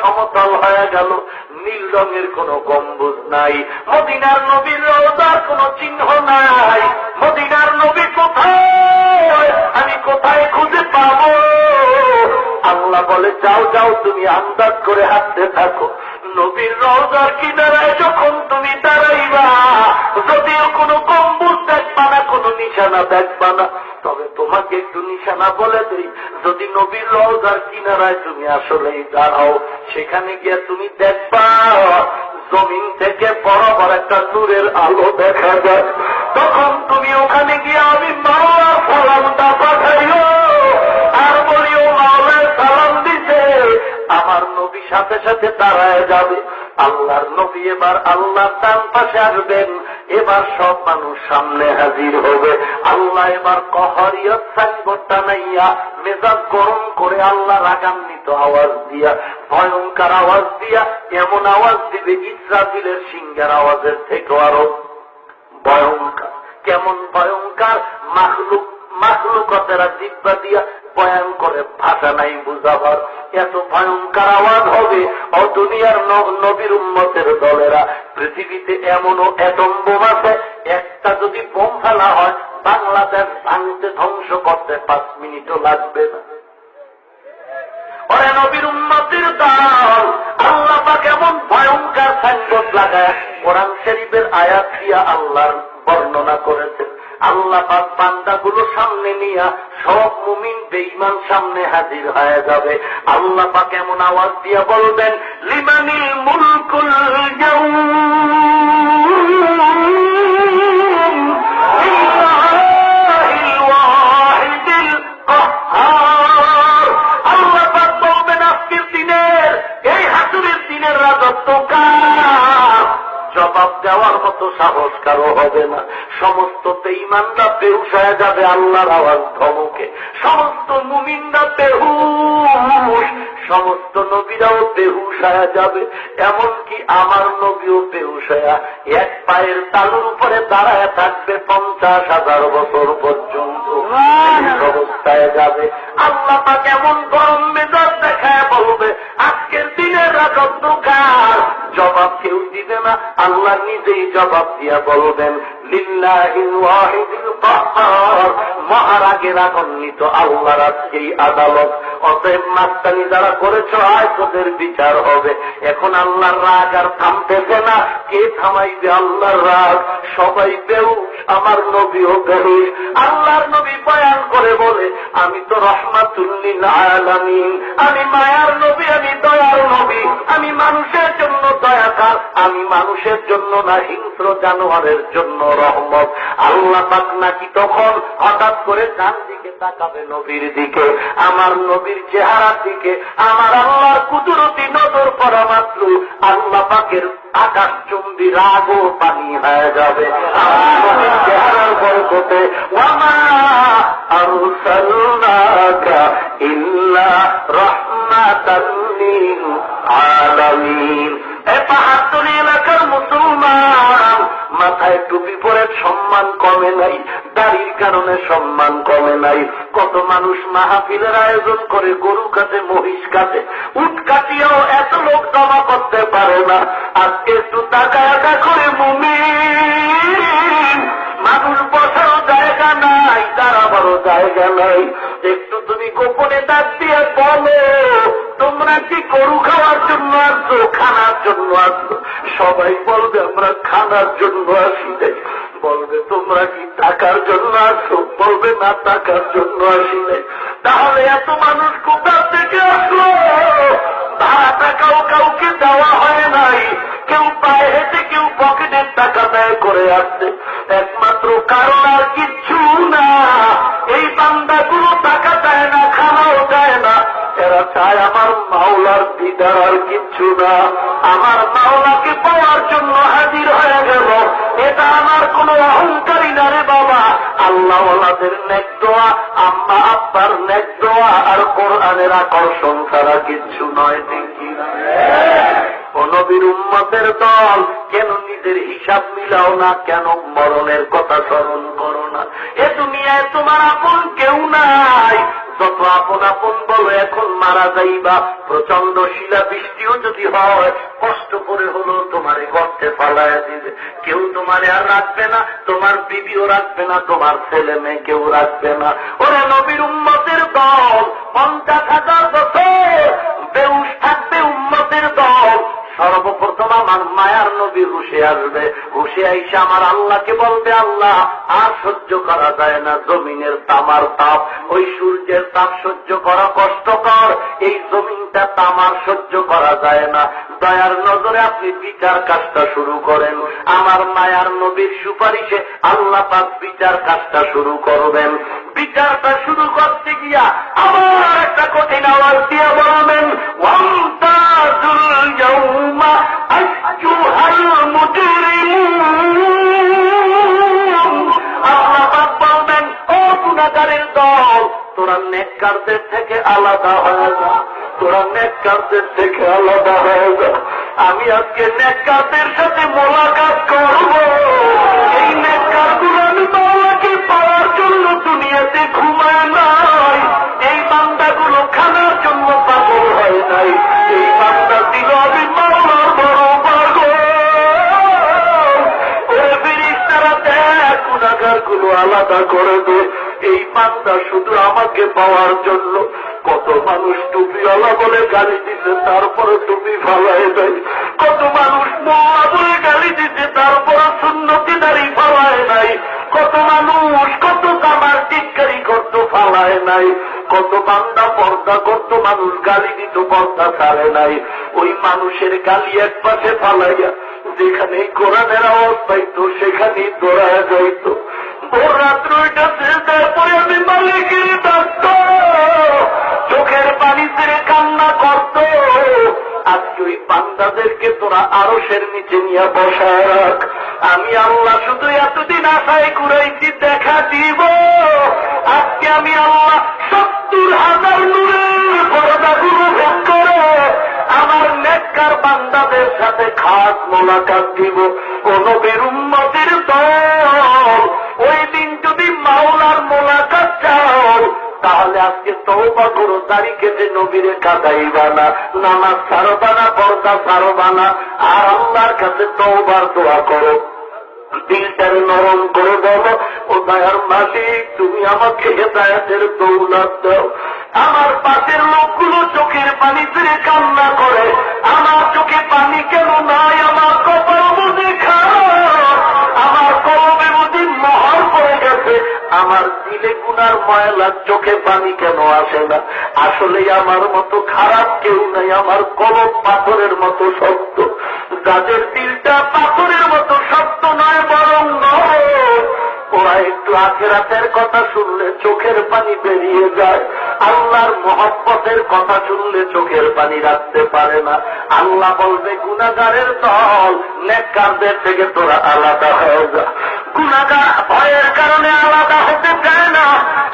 সমতল হয়ে গেল, নীল রঙের কোনো গম্বুজ নাই, মদিনার নবীর রওজার কোনো চিহ্ন নাই। মদিনার নবী কোথায়, আমি কোথায় খুঁজে পাবো? আল্লাহ বলে, যাও যাও, তুমি আন্দাজ করে হাঁটতে থাকো। নবীর রওজার কিনারায় যখন তুমি দাঁড়াইবা, যদিও কোনো গম্বুজ দেখবা না, কোনো নিশানা দেখবা না, তবে তোমাকে একটু নিশানা বলে দেই। যদি নবীর রওজার কিনারায় তুমি আসলেই দাঁড়াও, সেখানে গিয়ে তুমি দেখবা জমিন থেকে বরাবর একটা নূরের আলো দেখা যায়। তখন তুমি ওখানে গিয়ে আমি মাওলার সালামটা পাঠাইও আর বলিও, মাওলার সালাম দিছে। আমার নবী সাথে সাথে দাঁড়ায় যাবে। আল্লাহর নবী এবার আল্লাহর ডান পাশে আসবেন। এবার সব মানুষ সামনে হাজির হবে। আল্লাহ এবার কহরিয়ত সাইনবোর্ডটা নাইয়া মেজাজ গরম করে আল্লাহ রাগান্বিত আওয়াজ দিয়া, ভয়ঙ্কর আওয়াজ দিয়া এমন আওয়াজ দিবে ইসরাফিলের সিংহের আওয়াজের থেকে আরো ভয়ঙ্কর। কেমন ভয়ঙ্কর? মাখলুকতেরা জিহ্বা দিয়া বয়ান করে ভাষা নাই বুঝাবার, এত ভয়ঙ্কর আওয়াজ হবে। ও দুনিয়ার নবীর উম্মতের দলেরা, পৃথিবীতে এমনও এটম বোম আছে, একটা যদি বোম ফেলা হয় বাংলাদেশ ভাঙতে ধ্বংস করতে 5 মিনিটও লাগবে না। ওরে নবীর উম্মতের দল, আল্লাহ পাক এমন ভয়ঙ্কর সাইনবোর্ড লাগায় কোরআন শরীফের আয়াত দিয়া আল্লাহর বর্ণনা করেছেন। আল্লাহ পাক বান্দাগুলো সামনে নিয়া সব মুমিন বেঈমান সামনে হাজির হয়ে যাবে। আল্লাহ পাক এমন আওয়াজ দিয়া বলবেন, লিমানিল মুলকুল ইয়াউম লিল্লাহিল ওয়াহিদিল কাহ্হার। আল্লাহ পাক বলবেন, আজকের দিনের, এই হাসরের দিনের রাজত্ব কার? জবাব দেওয়ার মতো সাহস কারো হবে না। সমস্ত বেঈমানরা বেহুশ হয়ে যাবে আল্লাহর আওয়াজ ধমকে। সমস্ত মুমিনরা বেহুশ, সমস্ত নবীরাও বেহুশ হয়ে যাবে। এমনকি আমার নবীও বেহুশ হয়ে এক পায়ের তালুর উপরে দাঁড়ায় থাকবে 50,000 বছর পর্যন্ত। অবস্থায় যাবে। আল্লাহ পাক এমন গরম মেজাজ দেখায় বলবে, আজকের দিনের রাজত্ব কার? জবাব কেউ দিবে না, আল্লাহ নিজেই জবাব দিয়া বলবেন, লিল্লাহিল ওয়াহিদিল কাহ্হার। মহারাগে রাগান্বিত আল্লাহর আজকেই আদালত। অতএব মাস্তানি যারা করেছ, আয় তোদের বিচার হবে। এখন আল্লাহর রাগ আর থামতেছে না। কে থামাইবে আল্লাহর রাগ? সবাই বেহুশ, আমার নবীও বেহুশ। আল্লাহর নবী বয়ান করে বলে, আমি তো রাহমাতুল লিল আলামিন, আমি মায়ার নবী, আমি দয়ার নবী, আমি মানুষের জন্য দয়াকার, আমি মানুষের জন্য না হিংস্র জানোয়ারের জন্য রহমত। আল্লাহ পাক নাকি তখন হঠাৎ করে ডান দিকে তাকাবে নবীর দিকে, আমার নবীর চেহারার দিকে। আমার আল্লাহর কুদরতি নজর পড়া মাত্র আল্লাহ পাকের আকাশ চুম্বি রাগ ও পানি হয়ে যাবে আমার নবীর চেহারার বরকতে। ওয়ামা আরসালনাকা ইল্লা রাহমাতাল লিল আলামিন। এ পাহাড়তলী এলাকার মুসলমান, মাথায় টুপি পরে সম্মান কমে নাই, দাড়ির কারণে সম্মান কমে নাই। কত মানুষ মাহফিলের আয়োজন করে, গরু কাটে, মহিষ কাটে, উট কাটিয়েও এত লোক জমা করতে পারে না। আজকে একটু টাকা একা করে মুমিন, মানুষ বসারও জায়গা নাই, দাঁড়াবারও জায়গা নাই। একটু তুমি গোপনে ডাক দিয়ে বলো, তোমরা কি গরু খাওয়ার জন্য আসছো, খানার জন্য আসছো? সবাই বলবে আমরা খানার জন্য আসি নাই। বলবে তোমরা কি টাকার জন্য আসছো? বলবে না, টাকার জন্য আসি নাই। তাহলে এত মানুষ কোথা থেকে আসলো? ভাড়া টাকাও কাউকে দেওয়া হয় নাই, কেউ পায়ে হেঁটে, কেউ পকেটের টাকা ব্যয় করে আসছে। একমাত্র কারণ আর কিচ্ছু না, এই বান্দাগুলো টাকা দেয় না, খানাও দেয় না। এরা চায় আমার মাওলার দিদার, আর কিচ্ছু না। আমার মাওলাকে পাওয়ার জন্য হাজির হয়ে গেল। এটা আমার কোনো অহংকারী না রে বাবা। আল্লাহ ওয়ালাদের নেক দোয়া, আম্মা আব্বার নেক দোয়া আর কোরআনের আকর্ষণ ছাড়া কিচ্ছু নয়। দেখি ও নবীর উম্মতের দল, কেন নিজের হিসাব মিলাও না? কেন মরণের কথা স্মরণ করো না? এ দুনিয়ায় তোমার আপন কেউ নাই। যত আপন আপন বলো এখন মারা যাইবা, প্রচন্ড শিলা বৃষ্টিও যদি হয় কষ্ট করে হলো তোমারে গর্তে ফালাইয়া দিবে। কেউ তোমারে আর রাখবে না, তোমার বিবিও রাখবে না, তোমার ছেলে মেয়ে কেউ রাখবে না। ওরা নবীর উম্মতের দল 50,000 বছর বেউস থাকবে উম্মতের দল। সর্বপ্রথম আমার মায়ার নবী হুশে আসবে, হুশে আইসা আমার আল্লাহকে বলবে, আল্লাহ আর সহ্য করা যায় না জমিনের তামার তাপ, ওই সূর্যের তাপ সহ্য করা কষ্টকর, এই জমিনটা তামার সহ্য করা যায় না, দয়ার নজরে আপনি বিচার কাজটা শুরু করেন। আমার মায়ার নবীর সুপারিশে আল্লাহ পাক বিচার কাজটা শুরু করবেন। বিচারটা শুরু করতে গিয়া আবার একটা কঠিন আওয়াজ দিয়ে বলবেন, ওয়ামতাজুল ইয়াউমা আইয়ুহাল মুজরিমুন। আল্লাহ পাক বলবেন, ও গুনাহগারের দল, তোরা নেককারদের থেকে আলাদা হয়ে যা, তোরা নেককারদের থেকে আলাদা হয়ে যা। আমি আজকে নেককারদের সাথে মোলাকাত করব। এই নেককারগুলো আমি মাওলাকে পাওয়ার জন্য দুনিয়াতে ঘুমায় নাই, এই বান্দাগুলো খানার জন্য পাগল হয় নাই, এই বান্দা ছিল আমি মাওলার বড় পাগল। ওরে ফেরেশতারা দেখ, গুনাহগারগুলো আলাদা করে দে, এই বান্দা শুধু আমাকে পাওয়ার জন্য। কত মানুষ টুপিওয়ালা বলে গালি দিতে তারপরে টুপি ফালাই দেয়, কত মানুষ মোল্লা বলে গালি দিতে তারপরে সুন্নতি দাড়ি ফালায় নাই, কত মানুষ কত কামার টিটকারি করত ফালায় নাই, কত বান্দা পর্দা করত মানুষ গালি দিত পর্দা ছাড়ে নাই। ওই মানুষের গালি এক পাশে ফালাইয়া যেখানে কোরআনের আওয়াজ পাইতো সেখানেই দৌড়ায় যাইত। ভোর রাত্র এটা চেষ্টার পরে আমি মালিকের ডাকত, চোখের পানি ছেড়ে কান্না করত। আজকে ওই বান্দাদেরকে তোরা আরশের নিচে নিয়ে বসায় রাখ। আমি আল্লাহ শুধু এতদিন আশায় ঘুরাইছি দেখা দিব, আজকে আমি আল্লাহ 70,000 নূরের পর্দাগুলো ভোগ করে আমার নেককার বান্দাদের সাথে খাস মোলাকাত দিব। কোন নবীর উম্মতের দল ওই দিন যদি মাওলার মোলাকাত চাও তাহলে আজকে তওবা করো, দাড়ি কেটে নবীরে কাঁদাইবা না, নামাজ ছাড়বা না, পর্দা ছাড়বা না, আর আল্লাহর কাছে তওবার দোয়া করো। দিলটারে নরম করে বলো, ও দয়ার মালিক তুমি আমাকে হেদায়েতের দৌলত দাও। আমার পাশের লোকগুলো চোখের পানি ছেড়ে কান্না করে, আমার চোখে পানি কেন নাই? আমার কপাল বুঝি খারাপ, আমার কলবে বুঝি মোহর পড়ে গেছে, আমার দিলে গুনার ময়লা, চোখে পানি কেন আসে না? আসলে আমার মতো খারাপ কেউ নাই, আমার কলব পাথরের মতো শক্ত। যাদের দিলটা পাথরের মতো শক্ত নয় বরং নয়, ওরা একটু আখিরাতের কথা শুনলে চোখের পানি বেরিয়ে যায়, আল্লাহর মহব্বতের কথা শুনলে চোখের পানি রাখতে পারে না। আল্লাহ বলবে, গুনাহগারের দল, নেককারদের থেকে তোরা আলাদা হয়ে যা। গুনাহগার ভয়ের কারণে আলাদা হতে চায় না।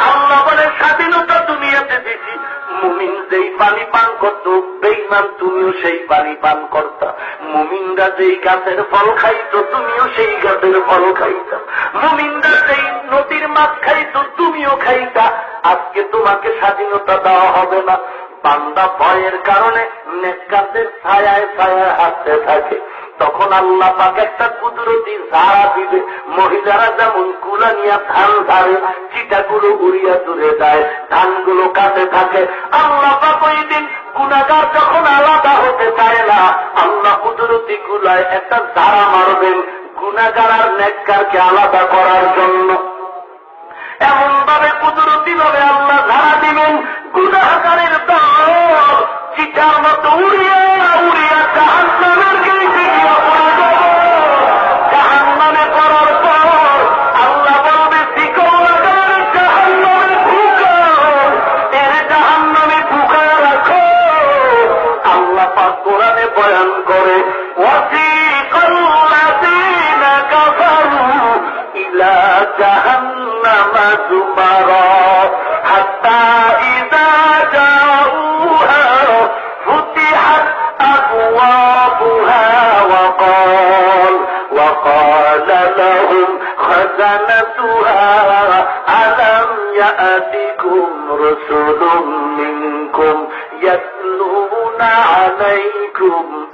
আল্লাহ বলে, স্বাধীনতা দুনিয়াতে দিছি, মুমিন যেই পানি পান করত, বেঈমান তুমিও সেই পানি পান করতা। মুমিনরা যেই গাছের ফল খাইত, তুমিও সেই গাছের ফল খাইতা। মুমিনরা যেই নদীর মাছ খাইত, তুমিও খাইতা। আজকে তোমাকে স্বাধীনতা দেওয়া হবে না। বান্দা ভয়ের কারণে নেককারদের ছায়ায় ছায়ায় হাঁটতে থাকে। তখন আল্লাহ পাক একটা কুদরতি ঝাড়া দিবে, মহিলারা যেমন কুলা নিয়ে ধান ধারে, চিটাগুলো উড়িয়া দূরে যায়, ধানগুলো কাটে থাকে। আল্লাহ পাক ওই দিন গুনাহগার যখন আলাদা হতে চায় না, আল্লাহ কুদরতি কুলায় একটা ঝাড়া মারবেন গুনাহগার আর নেককারকে আলাদা করার জন্য। এমন ভাবে কুদরতি ভাবে আল্লাহ ঝাড়া দিবেন, গুনাহগারের দল চিটার মতো উড়িয়া উড়িয়া জাহান্নামের গেইটে গিয়া পড়ে যাবে। জাহান্নামে পড়ার পর আল্লাহ বলবে, শিকল লাগালে জাহান্নামে ঢুকাও, এর জাহান্নামে ঢুকায় রাখো। আল্লাহ পাক কোরআনে বয়ান করে, ওয়াসিকাল্লাযীনা কাফারু ইলা জাহান্নামা যুমারা হাত্তা ইযা জাউহা ফুতিহাত আবওয়াবুহা وقال لهم خزنتها ألم يأتكم جاءكم رسل منكم يتلون عليكم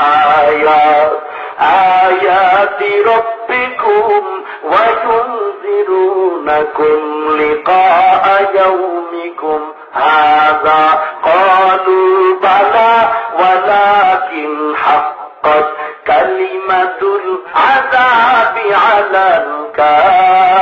آيات ربكم وينذرونكم لقاء يومكم هذا قالوا بلى ولكن حقت كلمة العذاب على الكافرين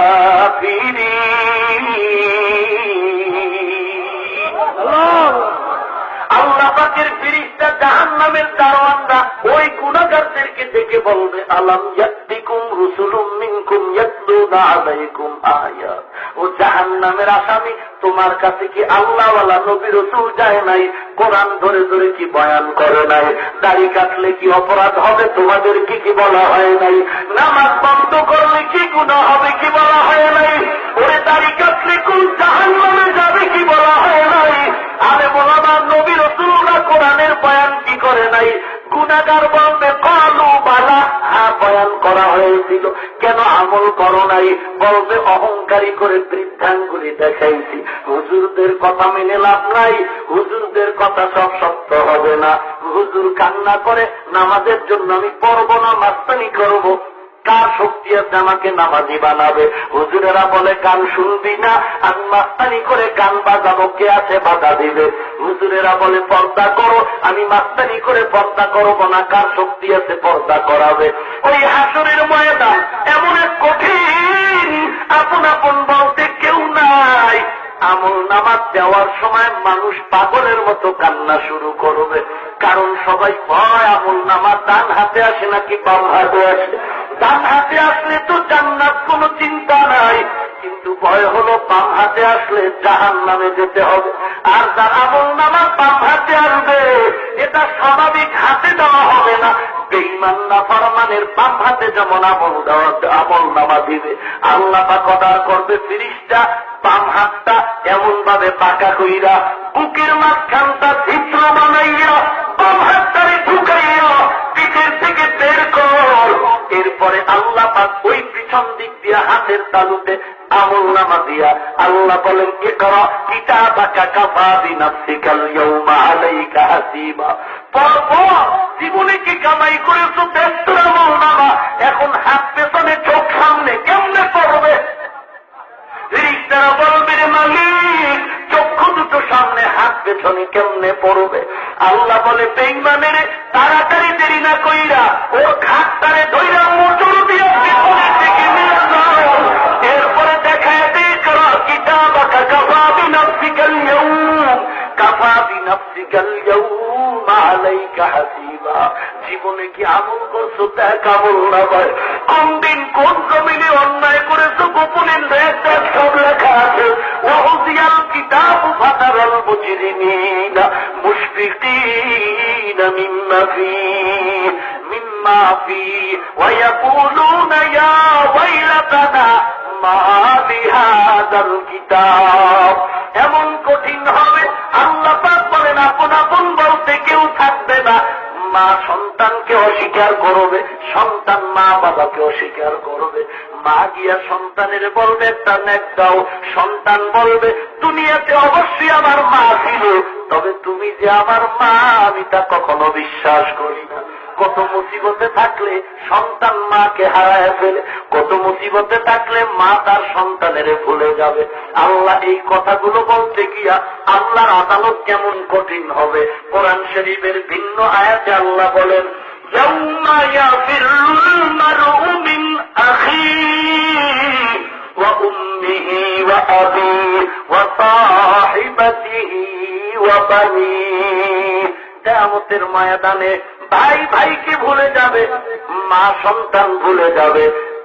আল্লাহ পাকের ফেরেশতা জাহান্নামের দারোয়ানরা ওই গুনাহগারদেরকে দেখে বলবে আলাম ইয়াতিকুম রুসুলুম মিনকুম ইয়াতলুনা আলাইকুম আয়াত। ও জাহান্নামের আসামি, তোমার কাছে কি আল্লাহওয়ালা নবী রাসূল যায় নাই? কোরআন ধরে ধরে কি বয়ান করে নাই? দাড়ি কাটলে কি অপরাধ হবে তোমাদের কি বলা হয় নাই? নামাজ বন্ধ করলে কি গুনাহ হবে কি বলা হয় নাই? ওরে দাড়ি কাটলে কোন জাহান্নামে যাবে কি বলা হয় নাই? আরে মোলামা নবী রাসূলরা কোরআনের বয়ান কি করে নাই? গুনাহগার বলবে কালু বালা, হ্যাঁ বয়ান করা হয়েছিল, কেন আমল করো নাই? বলবে অহংকারী করে বৃদ্ধাঙ্গুলি দেখাইছি। হুজুরদের কথা মেনে লাভ নাই, হুজুরদের কথা সব সত্য হবে না। হুজুর কান্না করে নামাজের জন্য আমি পড়বো না, মাস্তানি করবো। কার শক্তি আছে আমাকে নামাজি বানাবে? হুজুরেরা বলে গান শুনবি না, আমি মাস্তানি করে গান বাজাবো, কে আছে বাধা দিবে? হুজুরেরা বলে পর্দা করো, আমি মাস্তানি করে পর্দা করবো না, কার শক্তি আছে পর্দা করাবে? ওই হাসরের ময়দান এমন এক কঠিন, আপন আপন বলতে কেউ নাই। আমল নামাজ দেওয়ার সময় মানুষ পাগলের মতো কান্না শুরু করবে, কারণ সবাই ভয় আমল নামাজ ডান হাতে আসে নাকি বাম হাতে আসে। ডান হাতে আসলে তো জান্নাত কোনো চিন্তা নাই, কিন্তু ভয় হলো বাম হাতে আসলে জাহান্নামে যেতে হবে। আর যার আমল নামা বাম হাতে আসবে, এটা স্বাভাবিক হাতে দেওয়া হবে না। বেঈমান নাফরমানের বাম হাতে যেমন আমল নামা দিবে, আল্লাহ পাক অর্ডার করবে ফেরেশতা বাম হাতটা এমন ভাবে পাকা কইরা বুকের মাঝখানটা ছিদ্র বানাইয়া বাম হাতটারে ঢুকাইয়া পিঠের থেকে বের কর। এরপরে আল্লাহ পাক ওই পিছন দিক দিয়া হাতের তালুতে আমল নামা দিয়া আল্লাহ বলেন ইকরা কিতাবাকা কাফা বিনাফসিকাল ইয়াউমা আলাইকা হাসিবা। পর জীবনে কি কামাই করেছো ব্যস্ত আমল নামা, এখন হাত পেছনে চোখ সামনে কেমনে পড়বে? ফেরেশতারা বলবে রে মালিক, চক্ষু দুটো সামনে হাত পেছনে কেমনে পড়বে? আল্লাহ বলে বেঈমানের তাড়াতাড়ি দেরি না কইরা ওর খাটটারে ধইরা মোচড় দিয়া পেছনের দিকে নিয়ে যাও। এরপরে দেখায় দেখরা কিতাবাকা কাফা বিনাফসিকাল ইয়াউম কাফা বিনাফসিকাল ইয়াউম আলাইকা হাসিবা। জীবনে কি আমল করছো দেখ আমল না ভাই। কোন দিন কোন জমিনে অন্যায় করেছো গোপনের সব লেখা আছে। ওয়াহুদিয়াল কিতাবু ফাতারাল মুজরিমিনা মুশফিকিনা মিম্মা ফি ওয়া ইয়াকুলুনা ইয়া ওয়াইলাতানা মা লিহাযাল কিতাব। এমন কঠিন হবে, আল্লাহ পাক বলেন আপন আপন বলতে কেউ থাকবে না। মা সন্তানকে অস্বীকার করবে, সন্তান মা বাবাকে অস্বীকার করবে। মা গিয়া সন্তানের বলবে একটা নেক দাও, সন্তান বলবে দুনিয়াতে অবশ্যই আমার মা ছিল, তবে তুমি যে আমার মা আমি তা কখনো বিশ্বাস করি না। কত মুসিবতে থাকলে সন্তান মাকে হারায় ফেলে, কত মুসিবতে থাকলে মা তার সন্তানের ভুলে যাবে। আল্লাহ এই কথাগুলো বলতে গিয়া আল্লাহর আদালত কেমন কঠিন হবে। কোরআন শরীফের ভিন্ন আয়াতে আল্লাহ বলেন ইয়াউমা ইয়াফিরুল মারউ মিন আখিহি ওয়া উম্মিহি ওয়া আবিহি ওয়া সাহিবাতিহি ওয়া বানিহি। কিয়ামতের ময়দানে ভাই ভাইকে ভুলে যাবে, মা সন্তান ভুলে যাবে,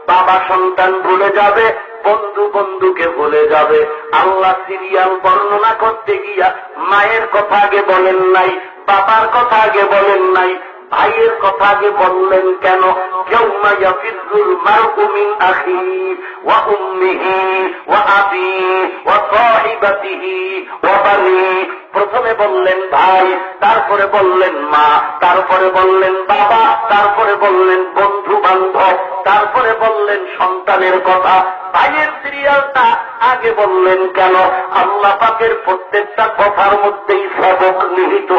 বাবা সন্তান ভুলে যাবে, বন্ধু বন্ধুকে ভুলে যাবে। আল্লাহ সিরিয়াল বর্ণনা করতে গিয়া মায়ের কথা আগে বলেন নাই, বাবার কথা আগে বলেন নাই, ভাইয়ের কথা আগে বললেন কেন? ইয়াউমা ইয়াফিরুল মারউ মিন আখিহি ওয়া উম্মিহি ওয়া আবিহি ওয়া সাহিবাতিহি ওয়া বানিহি। প্রথমে বললেন ভাই, তারপরে বললেন মা, তারপরে বললেন বাবা, তারপরে বললেন বন্ধু বান্ধব, তারপরে বললেন সন্তানের কথা। ভাইয়ের সিরিয়ালটা আগে বললেন কেন? আল্লাহ পাকের প্রত্যেকটা কথার মধ্যেই সবক নিহিত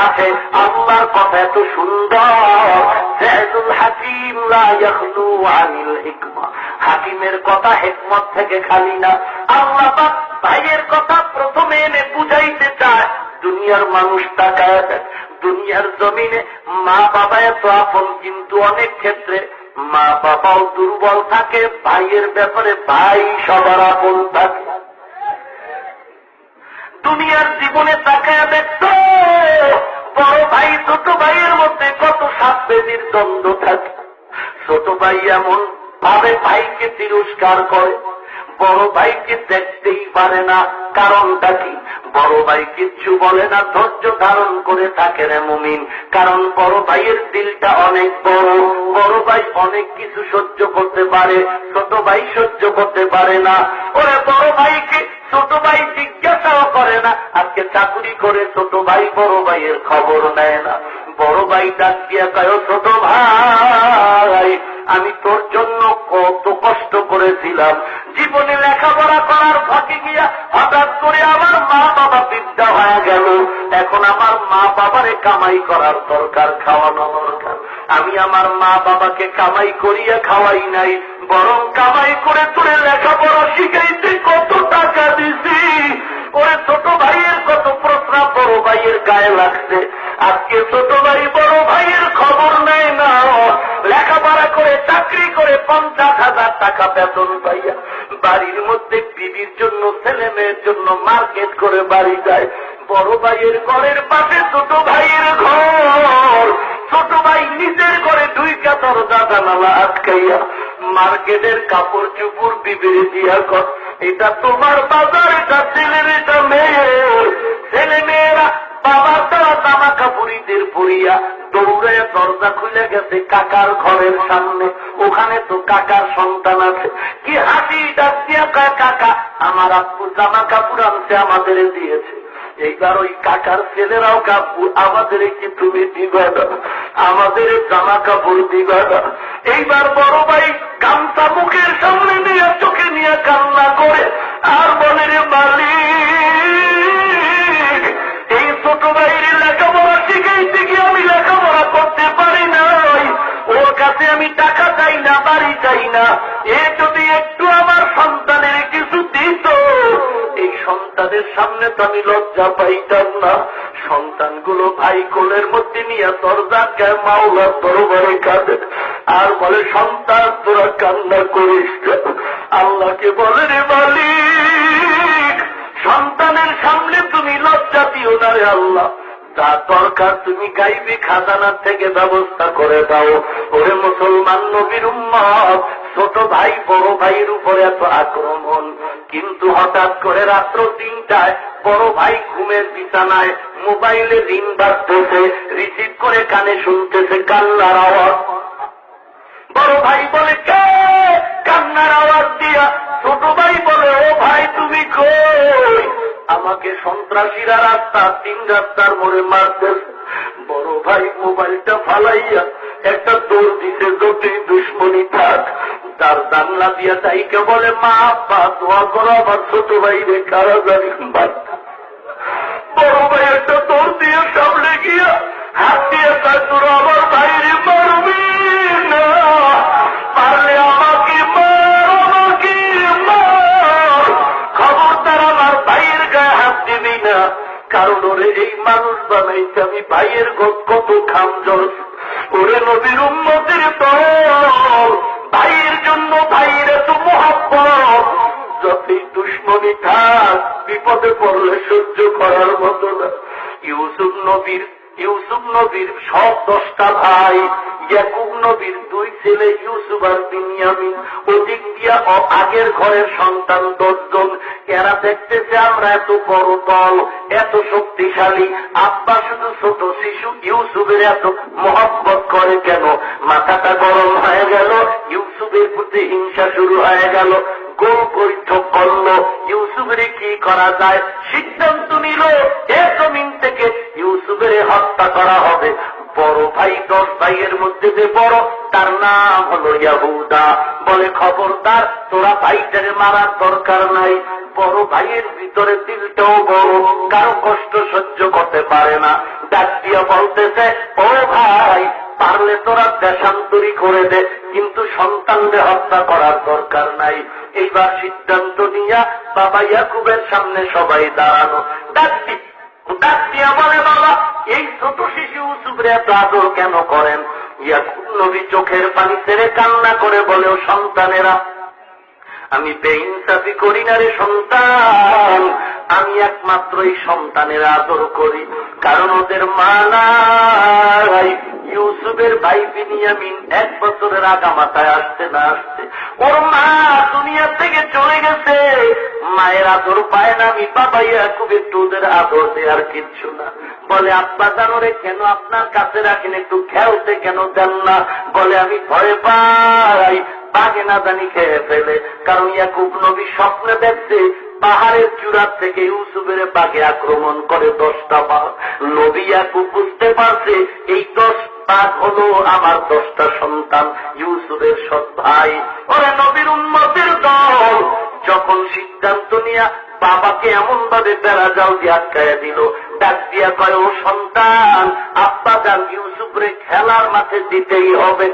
আছে। আল্লাহর কথা এত সুন্দর, জাযুল হাকিম লা ইয়াখলু আনিল হিকমা। হাকিমের কথা হিকমত থেকে খালি না। আল্লাহ পাক ভাইয়ের কথা প্রথমে এনে বুঝাইতে চায়। দুনিয়ার মানুষ তাকায়, দুনিয়ার জমিনে মা বাবা এত আপন, কিন্তু অনেক ক্ষেত্রে মা বাবাও দুর্বল থাকে। ভাইয়ের ব্যাপারে ভাই সবার আপন থাকে। দুনিয়ার জীবনে তাকায় দেখতো বড় ভাই ছোট ভাইয়ের মধ্যে কত সাতবেদীর দ্বন্দ্ব থাকে। ছোট ভাই এমন ভাবে ভাইকে তিরস্কার করে, বড় ভাইকে দেখতেই পারে না। কারণটা কি? বড় ভাই কিচ্ছু বলে না, ধৈর্য ধারণ করে থাকে রে মুমিন। কারণ বড় ভাইয়ের দিলটা অনেক বড়। বড় ভাই অনেক কিছু সহ্য করতে পারে, ছোট ভাই সহ্য করতে পারে না। ওরে বড় ভাইকে ছোট ভাই জিজ্ঞাসাও করে না। আজকে চাকরি করে ছোট ভাই বড় ভাইয়ের খবর নেয় না। বড় ভাই ডাক দিয়া কয়, ছোট ভাই আমি তোর জন্য কত কষ্ট করেছিলাম। জীবনে লেখাপড়া করার ফাঁকে গিয়া হঠাৎ করে আমার মা বাবা বৃদ্ধা হয়ে গেল। এখন আমার মা বাবারে কামাই করার দরকার, খাওয়ানো দরকার। আমি আমার মা বাবাকে কামাই করিয়া খাওয়াই নাই, বরং কামাই করে তোরে লেখাপড়া শিখাইতে কত টাকা দিছি। ওরে ছোট ভাইয়ের কত প্রস্রাব বড় ভাইয়ের গায়ে লাগছে। আজকে ছোট ভাই বড় ভাইয়ের খবর নেয় না। লেখাপড়া করে চাকরি করে 50,000 টাকা বেতন পাইয়া বাড়ির মধ্যে বিবির জন্য ছেলে মেয়ের জন্য মার্কেট করে বাড়ি যায়। বড় ভাইয়ের ঘরের পাশে ছোট ভাইয়ের ঘর। ছোট ভাই নিজের ঘরে ঢুইকা দরজা জানালা আটকাইয়া মার্কেটের কাপড় চুপড় বিবির দিয়া কর, এটা তোমার বাজার, এটা ছেলের, এটা মেয়ের। ছেলে মেয়েরা বাবার দেওয়া জামা কাপড়িদের পরিয়া দৌড়ে দরজা খুলে গেছে কাকার ঘরের সামনে। ওখানে তো কাকার সন্তান আছে। কি হাসি ডাক দিয়া কয়, কাকা আমার আব্বু জামা কাপড় আনছে, আমাদের দিয়েছে। এইবার ওই কাকার ছেলেরাও কাব্বু আমাদের কি তুমি দিবা না, আমাদের জামা কাপড় দিবা না। এইবার বড় ভাই গামছা মুখের সামনে নিয়ে চোখে নিয়ে কান্না করে আর বলে, রে মালিক এই ছোট ভাইয়ের লেখাপড়া শিখাইতে গিয়ে আমি লেখাপড়া করতে পারি নাই। ওর কাছে আমি টাকা চাই না, বাড়ি চাই না। এ যদি একটু আমার সন্তানের কিছু দিত, এই সন্তানের সামনে তো আমি লজ্জা পাইতাম না। সন্তানগুলো ভাই কোলের মধ্যে নিয়ে দরজার গায়ে মাওলার দরবারে কাঁদে আর বলে, সন্তান তোরা কান্না করিস। আল্লাহকে বলে, রে মালিক সন্তানের সামনে তুমি লজ্জা দিও না রে আল্লাহ। যা দরকার তুমি গাইবি খাজানার থেকে ব্যবস্থা করে দাও। ওরে মুসলমান নবীর উম্মত, ছোট ভাই বড় ভাইয়ের উপরে এত আক্রমণ, কিন্তু হঠাৎ করে রাত্র 3টায় বড় ভাই ঘুমের বিছানায় মোবাইলে রিং বাজতেছে, রিসিভ করে কানে শুনতেছে কান্নার আওয়াজ। বড় ভাই বলে, কে? কান্নার আওয়াজ দিয়া ছোট ভাই বলে, ও ভাই তুমি কই? আমাকে সন্ত্রাসীরা 3 রাস্তার মোড়ে মারতেছে। বড় ভাই মোবাইলটা ফালাইয়া একটা দৌড় দিতে, যতই দুশ্মনী থাক তার জানলা দিয়া তাইকে বলে, মা আব্বা দোয়া করো আমার ছোট ভাই রে কারাগারি বাদ। বড় ভাই একটা দৌড় দিয়ে সামনে গিয়া হাত দিয়ে তার, তোরা আমার ভাইরে মারবি না, পারলে আমাকে মার, আমাকে মার, খবরদার আমার ভাইয়ের গায়ে হাত দিবি না। কারণ ওরে এই মানুষ বানাইছে আমি ভাইয়ের কত খামজল। ওরে নবীর উম্মতের দল, ভাইয়ের জন্য ভাইয়ের এত মহব্বত, যতই দুশ্মনী থাক বিপদে পড়লে সহ্য করার মতো না। ইউসুফ নবীর সব 10টা ভাই ইয়াকুব নবীর দুই ছেলে ইউসুফ আর বিনিয়ামিন, ওদিক দিয়া আগের ঘরের সন্তান 10 জন। এরা দেখতেছে আমরা এত বড় দল, এত শক্তিশালী, আব্বা শুধু ছোট শিশু ইউসুফের এত মহব্বত করে কেন? মাথাটা গরম হয়ে গেল, ইউসুফের প্রতি হিংসা শুরু হয়ে গেল। গোল বৈঠক করলো ইউসুফের কি করা যায়। সিদ্ধান্ত নিল এ জমিন থেকে ইউসুফের হত্যা করা হবে। বড় ভাই 10 ভাইয়ের মধ্যে যে বড়, তার নাম হলো ইয়াহুদা। বলে খবরদার, তোরা ভাইটারে মারার দরকার নাই। বড় ভাইয়ের ভিতরে দিলটাও বড়, কারো কষ্ট সহ্য করতে পারে না। ডাক দিয়া বলতেছে, ও ভাই, পারলে তোরা দেশান্তরী করে দে, কিন্তু সন্তানদের হত্যা করার দরকার নাই। এইবার সিদ্ধান্ত নিয়া বাবা ইয়াকুবের সামনে সবাই দাঁড়ানো। ডাক দিয়া বলে, বাবা, এই ছোট শিশু ইউসুফের এত আদর কেন করেন? ইয়াকুব নবী চোখের পানি ছেড়ে কান্না করে বলে, ও সন্তানেরা, আমি বেইনসাফি করি না রে সন্তান, আমি একমাত্র এই সন্তানের আদর করি, কারণ ওদের মা নাই। ইউসুফের ভাই বিনিয়ামিন 1 বছরের আগামাথায় আসতে না আসতে ওর মা দুনিয়া থেকে চলে গেছে। মায়ের আদর পায় না। আমি বাবা ইয়াকুব একটু ওদের আদর দেওয়ার কিচ্ছু না। বলে, আব্বা জানোরে কেন আপনার কাছে রাখেন, একটু খেলতে কেন দেন না? বলে, আমি ভয় পাই বাঘে না জানি খেয়ে ফেলে। কারণ ইয়াকুব নবী স্বপ্নে দেখছে পাহাড়ের চূড়ার থেকে ইউসুফের বাঘে আক্রমণ করে 10টা বাঘ। নবী ইয়াকুব বুঝতে পারছে এই 10 বাঘ হলো আমার 10টা সন্তান, ইউসুফের সৎ ভাই। ওরে নবীর উম্মতের দল যখন সিদ্ধান্ত নিয়া বাবাকে এমন ভাবে বেড়া জাল দিয়ে আটকাইয়া দিল, ডাক দিয়া কয়, ও সন্তান, আব্বা যান ইউসুফরে খেলার মাঠে দিতেই হবে,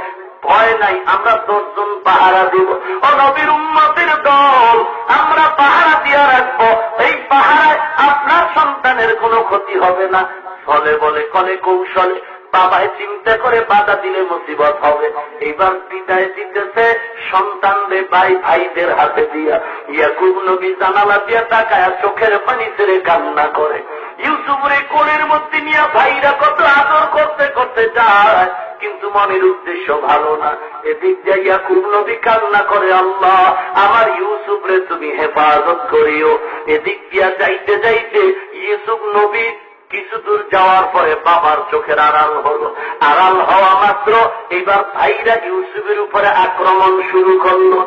ভয় নাই, আমরা 10 জন পাহারা দিব। ও নবীর উম্মতের দল, আমরা পাহারা দিয়া রাখবো, এই পাহারায় আপনার সন্তানের কোনো ক্ষতি হবে না। ফলে বলে কলে কৌশলে বাবায় চিন্তা করে বাধা দিলে মুসিবত হবে। এইবার বিদায় দিতেছে সন্তানদের ভাইদের হাতে দিয়া। ইয়াকুব নবী জানালা দিয়া তাকায়া চোখের পানি ছেড়ে কান্না করে। ইউসুফের কোলের মধ্যে নিয়ে ভাইরা কত আদর করতে করতে যায়, কিন্তু মনের উদ্দেশ্য ভালো না। এদিক দিয়ে ইয়াকুব নবী কান্না করে, আল্লাহ আমার ইউসুফরে তুমি হেফাজত করিও। এদিক দিয়া যাইতে যাইতে ইউসুফ নবী কিছু দূর যাওয়ার পরে বাবার চোখের আড়াল হলো। আড়াল হওয়া মাত্র এবার ভাইরা ইউসুফের উপরে আক্রমণ শুরু করলো।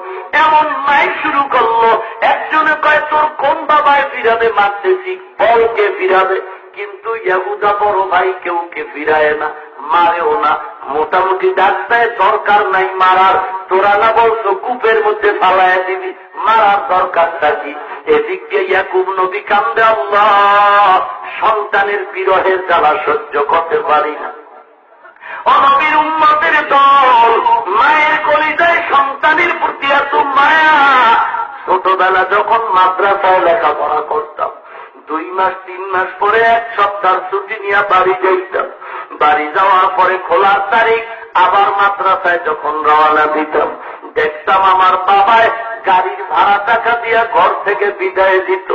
এমন মাই শুরু করলো, একজনে কয়, তোর কোন বাবায় ফিরাবে মারতেছি, বলকে ফিরাবে। কিন্তু ইয়াহুদা বড় ভাই কেউকে ফিরায় না, মারেও না। মোটামুটি ডাক্তার দরকার নাই মারার, তোরা না বলছো কূপের মধ্যে ফালাইয়া দিবি, মারার দরকারটা কি? এদিকে ইয়াকুব নবী কান্দে, আল্লাহ সন্তানের বিরহের জ্বালা সহ্য করতে পারি না। ও নবীর উম্মতের দল, মায়ের কলিজায় সন্তানের প্রতি এত মায়া। ছোটবেলা যখন মাদ্রাসায় লেখাপড়া করতাম, 2 মাস 3 মাস পরে 1 সপ্তাহ ছুটি নিয়ে বাড়ি যাইতাম। বাড়ি যাওয়ার পরে খোলার তারিখ আবার মাদ্রাসায় যখন রওনা দিতাম, দেখতাম আমার বাবায় গাড়ির ভাড়া টাকা দিয়া ঘর থেকে বিদায় দিত।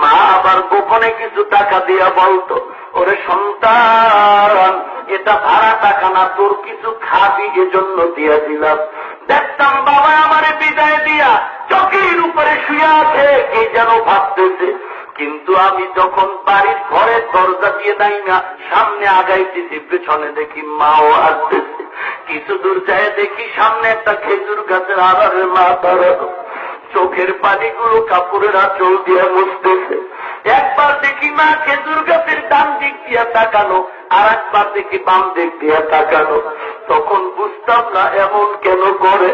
মা আবার গোপনে কিছু টাকা দিয়া বলতো, ওরে সন্তান, এটা ভাড়া টাকা না, তোর কিছু খাবি এজন্য দিয়া দিলাম। দেখতাম বাবা আমারে বিদায় দিয়া চকির উপরে শুয়ে আছে, কে যেন ভাবতেছে। কিন্তু আমি যখন বাড়ির ঘরের দরজা দিয়ে দাই না, সামনে আগাইতেছি, পেছনে দেখি মাও আসতেছে। কিছু দূর যায় দেখি সামনে একটা খেজুর গাছের আড়ালে মা দাঁড়ানো, চোখের পানিগুলো কাপড়ের আঁচল দিয়ে মুছতেছে। একবার দেখি মা খেজুর গাছের ডান দিক দিয়া তাকানো, আর একবার দেখি বাম দিক দিয়া তাকানো। তখন বুঝতাম না এমন কেন করে।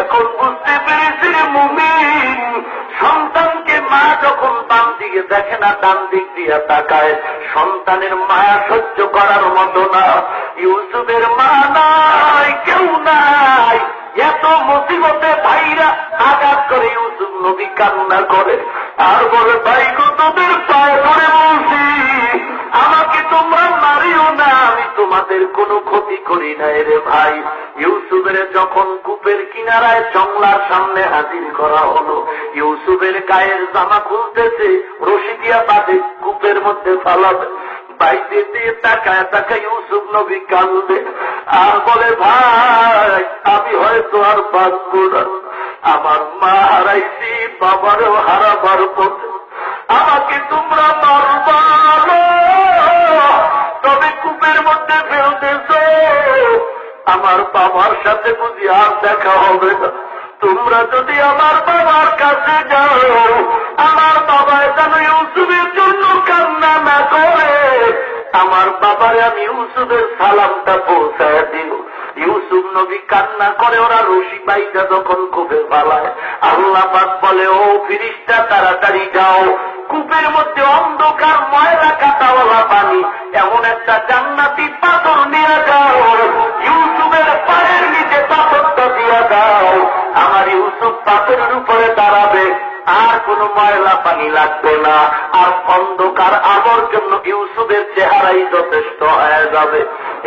এখন বুঝতে পেরেছি রে মুমিন, সন্তানকে মা যখন বাম দিকে দেখে না, ডান দিক দিয়া তাকায়, সন্তানের মায়া সহ্য করার মতো না। ইউসুফের মা নাই, কেউ নাই। এত মুসিবতে ভাইরা আঘাত করে ইউসুফ নবী কান্না করে আর বলে, ভাই গো, তোদের পায়ে ধরে বলছি, আমাকে তোমরা মারিও না, আমি তোমাদের কোনো ক্ষতি করি নাই রে ভাই। ইউসুফের যখন কূপের কিনারায় জংলার সামনে হাজির করা হলো, ইউসুফের গায়ের জামা খুলতেছে, রশি দিয়া বাঁধে কূপের মধ্যে ফালাবে। বাইরে দিয়ে তাকায় তাকায় ইউসুফ নবী কাঁদবে আর বলে ভাই আমি হয়তো আর বাঁচব না, আমার মা হারাইছি, বাবারও হারাবার পথে, আমাকে তোমরা মারবা তবে কূপের মধ্যে ফেলতেছ, আমার বাবার সাথে বুঝি আর দেখা হবে না। তোমরা যদি আমার বাবার কাছে যাও, আমার বাবা যেন ইউসুফের জন্য কান্না না করে, আমার বাবার আমি ইউসুফের সালামটা পৌঁছায় দিও। ইউসুফ নবী কান্না করে, ওরা রশি বাইটা যখন কূপে পালায়, আল্লাহ পাক বলে ও ফিরিস্তা তাড়াতাড়ি যাও, কূপের মধ্যে অন্ধকার ময়লা কাটাওয়ালা পানি, এমন একটা জান্নাতি পাথর নিয়ে যাও, ইউসুফের পায়ের নিচে পাথরটা দিয়ে দাও, আমার ইউসুফ পাথরের উপরে দাঁড়াবে, আর কোন ময়লা পানি লাগবে না, আর অন্ধকার আবর জন্য ইউসুফের চেহারাই যথেষ্ট হয়ে যাবে।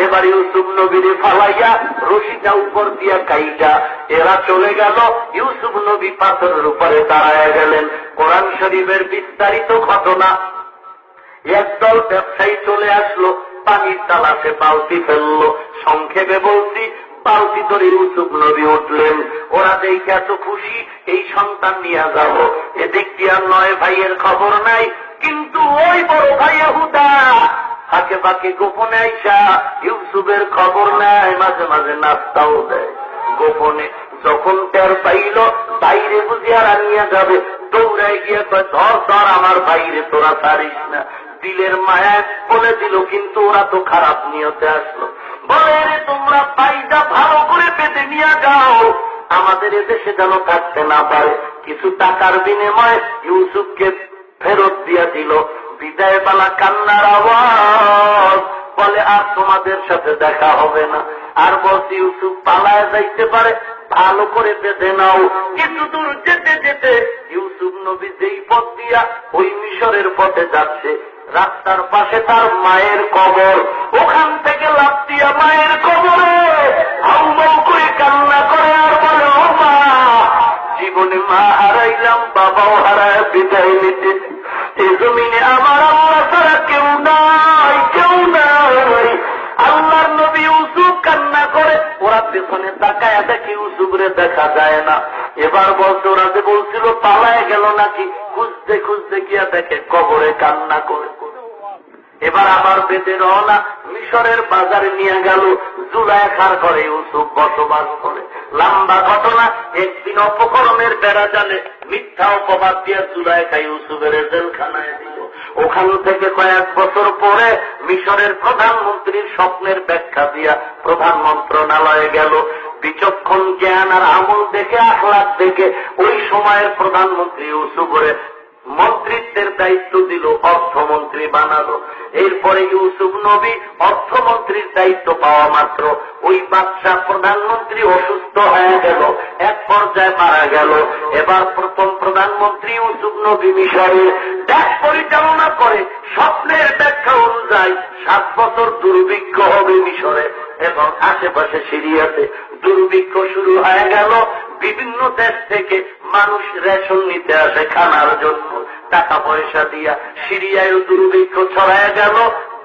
এবার ইউসুফ নবীরে ফালাইয়া রশিটা উপর দিয়া কাইটা এরা চলে গেল, ইউসুফ নবী পাথরের উপরে দাঁড়ায় গেলেন। কোরআন শরীফের বিস্তারিত ঘটনা। একদল ব্যবসায়ী চলে আসলো, পানির তালাশে বালতি ফেললো, সংক্ষেপে বলছি বালতি ধরে ইউসুফ নবী উঠলেন। ওরা দেখে এত খুশি, এই সন্তান নিয়ে যাব, এদিক দিয়ে নয় ভাইয়ের খবর নাই, কিন্তু ওই বড় ভাই হুদা ফাঁকে ফাঁকে গোপনে আইসা ইউসুফের খবর নেয়, মাঝে মাঝে নাস্তাও দেয় গোপনে। যখন টের পাইল বাইরে বুঝিয়ারা নিয়ে যাবে, দৌড়ায় গিয়ে কয় ধর ধর আমার বাইরে, তোরা ছাড়িস না। দিলের মায়ায় বলে দিল, কিন্তু ওরা তো খারাপ নিয়তে আসলো, বলে রে তোমরা পাইটা ভালো করে পেতে নিয়ে যাও, আমাদের এদেশে যেন থাকতে না পারে। কিছু টাকার বিনিময়ে ইউসুফকে ফেরত দিয়ে দিল। বিদায় বেলা কান্নার আওয়াজ, বলে আর তোমাদের সাথে দেখা হবে না। আর বলছি ইউসুফ পালায় যাইতে পারে, ভালো করে বেঁধে নাও। কিছু দূর যেতে যেতে ইউসুফ নবী যেই পথ দিয়া ওই মিশরের পথে যাচ্ছে, রাস্তার পাশে তার মায়ের কবর, ওখান থেকে লাফ দিয়া মায়ের কবরে হাউমাউ করে কান্না করে আর বলে ও মা, জীবনে মা হারাইলাম, বাবাও হারায় বিদায় নিতে, এই জমিনে আমার আল্লাহ ছাড়া কেউ নাই, কেউ নাই। আল্লাহর নবী ইউসুফ কান্না করে, ওরা পেছনে তাকায় দেখে ইউসুফরে দেখা যায় না। এবার বলছে ওরা যে বলছিল পালায় গেল নাকি, খুঁজতে খুঁজতে গিয়া দেখে কবরে কান্না করে। এবার আবার বেঁধে রওনা, মিশরের বাজারে নিয়ে গেল, জুলাইখার ঘরে ইউসুফ বসবাস করে। লম্বা ঘটনা। একদিন অপকরমের বেড়া জালে মিথ্যা অপবাদ দিয়ে জুলাইখা ইউসুফের জেলখানায় দিল। ওখান থেকে কয়েক বছর পরে মিশরের প্রধানমন্ত্রীর স্বপ্নের ব্যাখ্যা দিয়া প্রধান মন্ত্রণালয়ে গেল। বিচক্ষণ জ্ঞান আর আমল দেখে, আখলাক দেখে ওই সময়ের প্রধানমন্ত্রী ইউসুফরে মন্ত্রিত্বের দায়িত্ব দিল, অর্থমন্ত্রী বানালো। এরপরে ইউসুফ নবী অর্থমন্ত্রীর দায়িত্ব পাওয়া মাত্র ওই বাদশাহ প্রধানমন্ত্রী অসুস্থ হয়ে গেল, এক পর্যায়ে মারা গেল। এবার প্রথম প্রধানমন্ত্রী ইউসুফ নবী মিশরের দেশ পরিচালনা করে। স্বপ্নের ব্যাখ্যা অনুযায়ী 7 বছর দুর্ভিক্ষ হবে মিশরে এবং আশেপাশে সিরিয়াতে দুর্ভিক্ষ শুরু হয়ে গেল। বিভিন্ন দেশ থেকে মানুষ রেশন নিতে আসে খানার জন্য, টাকা পয়সা দিয়া। সিরিয়ায় দুর্ভিক্ষ ছড়ায় গেল,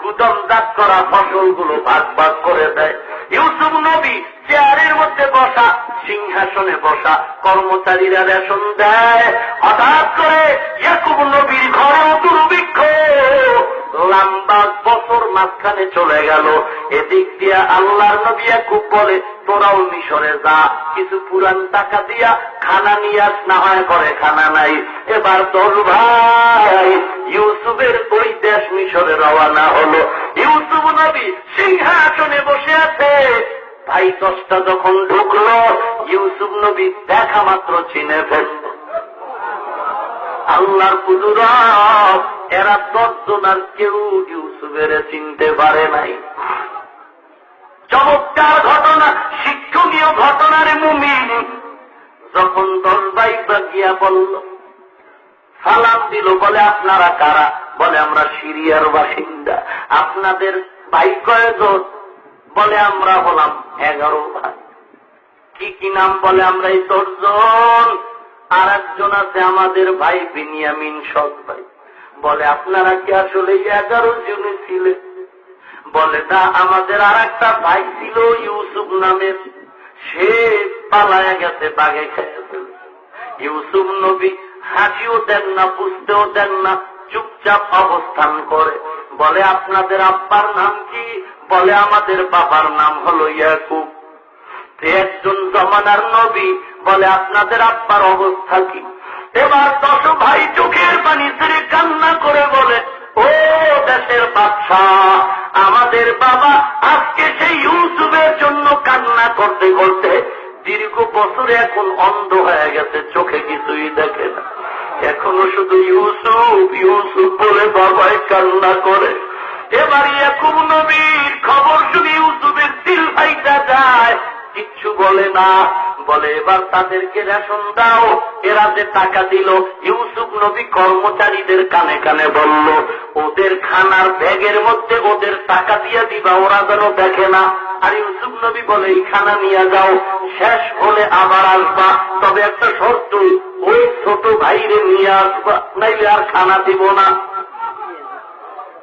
গুদামজাত করা ফসলগুলো ভাগ ভাগ করে দেয়। ইউসুফ নবী চেয়ারের মধ্যে বসা, সিংহাসনে বসা, কর্মচারীরা রেশন দেয়। হঠাৎ করে ইয়াকুব নবীর ঘরেও দুর্ভিক্ষ, লম্বা বছর মাঝখানে চলে গেল। এদিক দিয়া আল্লাহর নবী ইয়াকুব বলে তোরাও মিশরে যা, কিছু পুরান টাকা দিয়া খানা নিয়ে আস, না হয় করে খানা নাই। এবার 10 ভাই ইউসুফের ওই দেশ মিশরে রওনা হলো। ইউসুফ নবী সিংহাসনে বসে আছে। ভাই 10টা যখন ঢুকলো, ইউসুফ নবী দেখা মাত্র চিনে ফেলল। আল্লাহর কুদরত, এরা 10 জনার কেউ ইউসুফের চিনতে পারে নাই। চমৎকার ঘটনা, শিক্ষণীয় ঘটনার মুমিন। যখন 10 ভাই গিয়া বলল, সালাম দিল, বলে আপনারা কারা? বলে আমরা সিরিয়ার বাসিন্দা। আপনাদের ভাই কয়জন? বলে আমরা হলাম 11 ভাই। কি কি নাম? বলে আমরা এই 10 জন। আর একজন আছে আমাদের ভাই বিনিয়ামিন, সৎ ভাই। বলে আপনারা কি আসলে 11 জন ছিলেন? বলে না, আমাদের আর একটা ভাই ছিল ইউসুফ নামের, সে পালায় গেছে, বাঘে খেয়ে ফেলছে। ইউসুফ নবী হাসিও দেন না, বুঝতেও দেন না, চুপচাপ অবস্থান করে। বলে আপনাদের আব্বার নাম কি? বলে আমাদের বাবার নাম হলো ইয়াকুব। একজন জমানার নবী বলে আপনাদের আব্বার অবস্থা কি? এবার 10 ভাই চোখের পানি ছেড়ে কান্না করে বলে, ও দেশের বাদশাহ, আমাদের বাবা আজকে সেই ইউসুফের জন্য কান্না করতে করতে দীর্ঘ বছরে এখন অন্ধ হয়ে গেছে, চোখে কিছুই দেখে না। এখনো শুধু ইউসুফ ইউসুফ বলে বাবাই কান্না করে। এবার ইয়াকুব নবীর খবর শুনে ইউসুফের দিল ফাইটা যায়, কিচ্ছু বলে না। বলে এবার তাদেরকে রেশন দাও। এরা যে টাকা দিল, ইউসুফ নবী কর্মচারীদের কানে কানে বলল, ওদের খানার ব্যাগের মধ্যে ওদের টাকা দিয়ে দিবা, ওরা যেন দেখে না। আর ইউসুফ নবী বলে এই খানা নিয়ে যাও, শেষ হলে আবার আসবা, তবে একটা শর্ত, ওই ছোট ভাইরে নিয়ে আসবা, নাইলে আর খানা দিব না।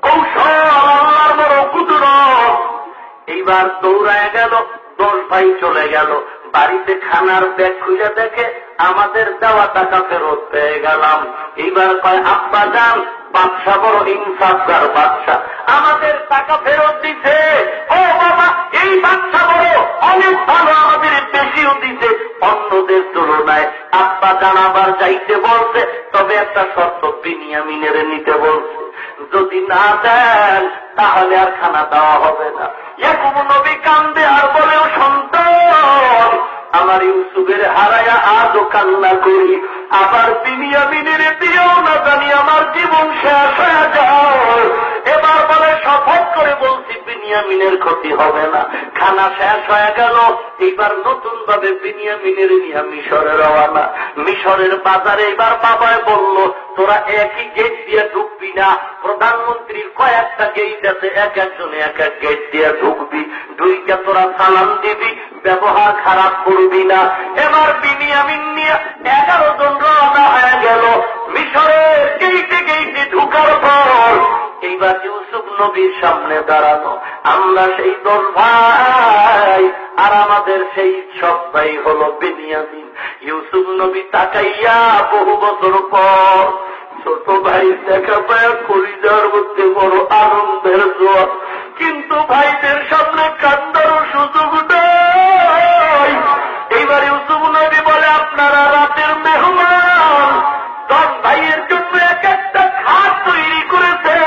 কৌশল আল্লাহর বড় কুদরত। এইবার দৌড়ায় গেল, 10 ভাই চলে গেল, বাড়িতে খানার ব্যাগ খুলে দেখে আমাদের দেওয়া টাকা ফেরত পেয়ে গেলাম। এইবার কয়, আব্বা যান, বাদশা বড় ইনসাফগার বাদশা, আমাদের টাকা ফেরত দিছে। ও বাবা, এই বাদশা বড় অনেক ভালো, আমাদের বেশিও দিছে অন্যদের তুলনায়। আব্বা যান আবার যাইতে বলছে, তবে একটা শর্ত, বিনিয়ামিনের নিতে বলছে, যদি না দেন তাহলে আর খানা দেওয়া হবে না। ইয়াকুব নবী কান্দে আর বলেও, সন্তান আমার ইউসুফের হারায়া আজও কান্না করি, আবার বিনিয়ামিনের দিয়েও না জানি আমার জীবন শেষ হয়ে যায়। এবার বলে, শপথ করে বলছি বিনিয়ামিনের ক্ষতি হবে না। খানা শেষ হয়ে গেল, এইবার নতুন ভাবে বিনিয়ামিনের নিয়ে মিশরে রওয়ানা। মিশরের বাজারে এবার বাবায় বলল, তোরা একই গেট দিয়ে ঢুকবি না, প্রধানমন্ত্রীর কয়েকটা গেট আছে, এক একজনে এক এক গেট দিয়ে ঢুকবি, দুইটা তোরা সালাম দিবি, ব্যবহার খারাপ করবি না। এবার বিনিয়ামিন নিয়ে 11 জন রওনা হয়ে গেল। মিশরের গেইটে গেইটে ঢুকার পর এইবার ইউসুফ নবীর সামনে দাঁড়ানো, আমরা সেই 10 ভাই আর আমাদের সেই সব ভাই হলো বিনিয়ামিন। ইউসুফ নবী তাকাইয়া বহু বছর পর ছোট ভাই দেখা পায় কলিজার মধ্যে বড় আনন্দের জোয়ার, কিন্তু ভাইদের সামনে কান্দারও সুযোগ নেই। এইবার ইউসুফ নবী বলে, আপনারা রাতের মেহমান, 10 ভাইয়ের জন্য এক একটা খাট তৈরি করেছে,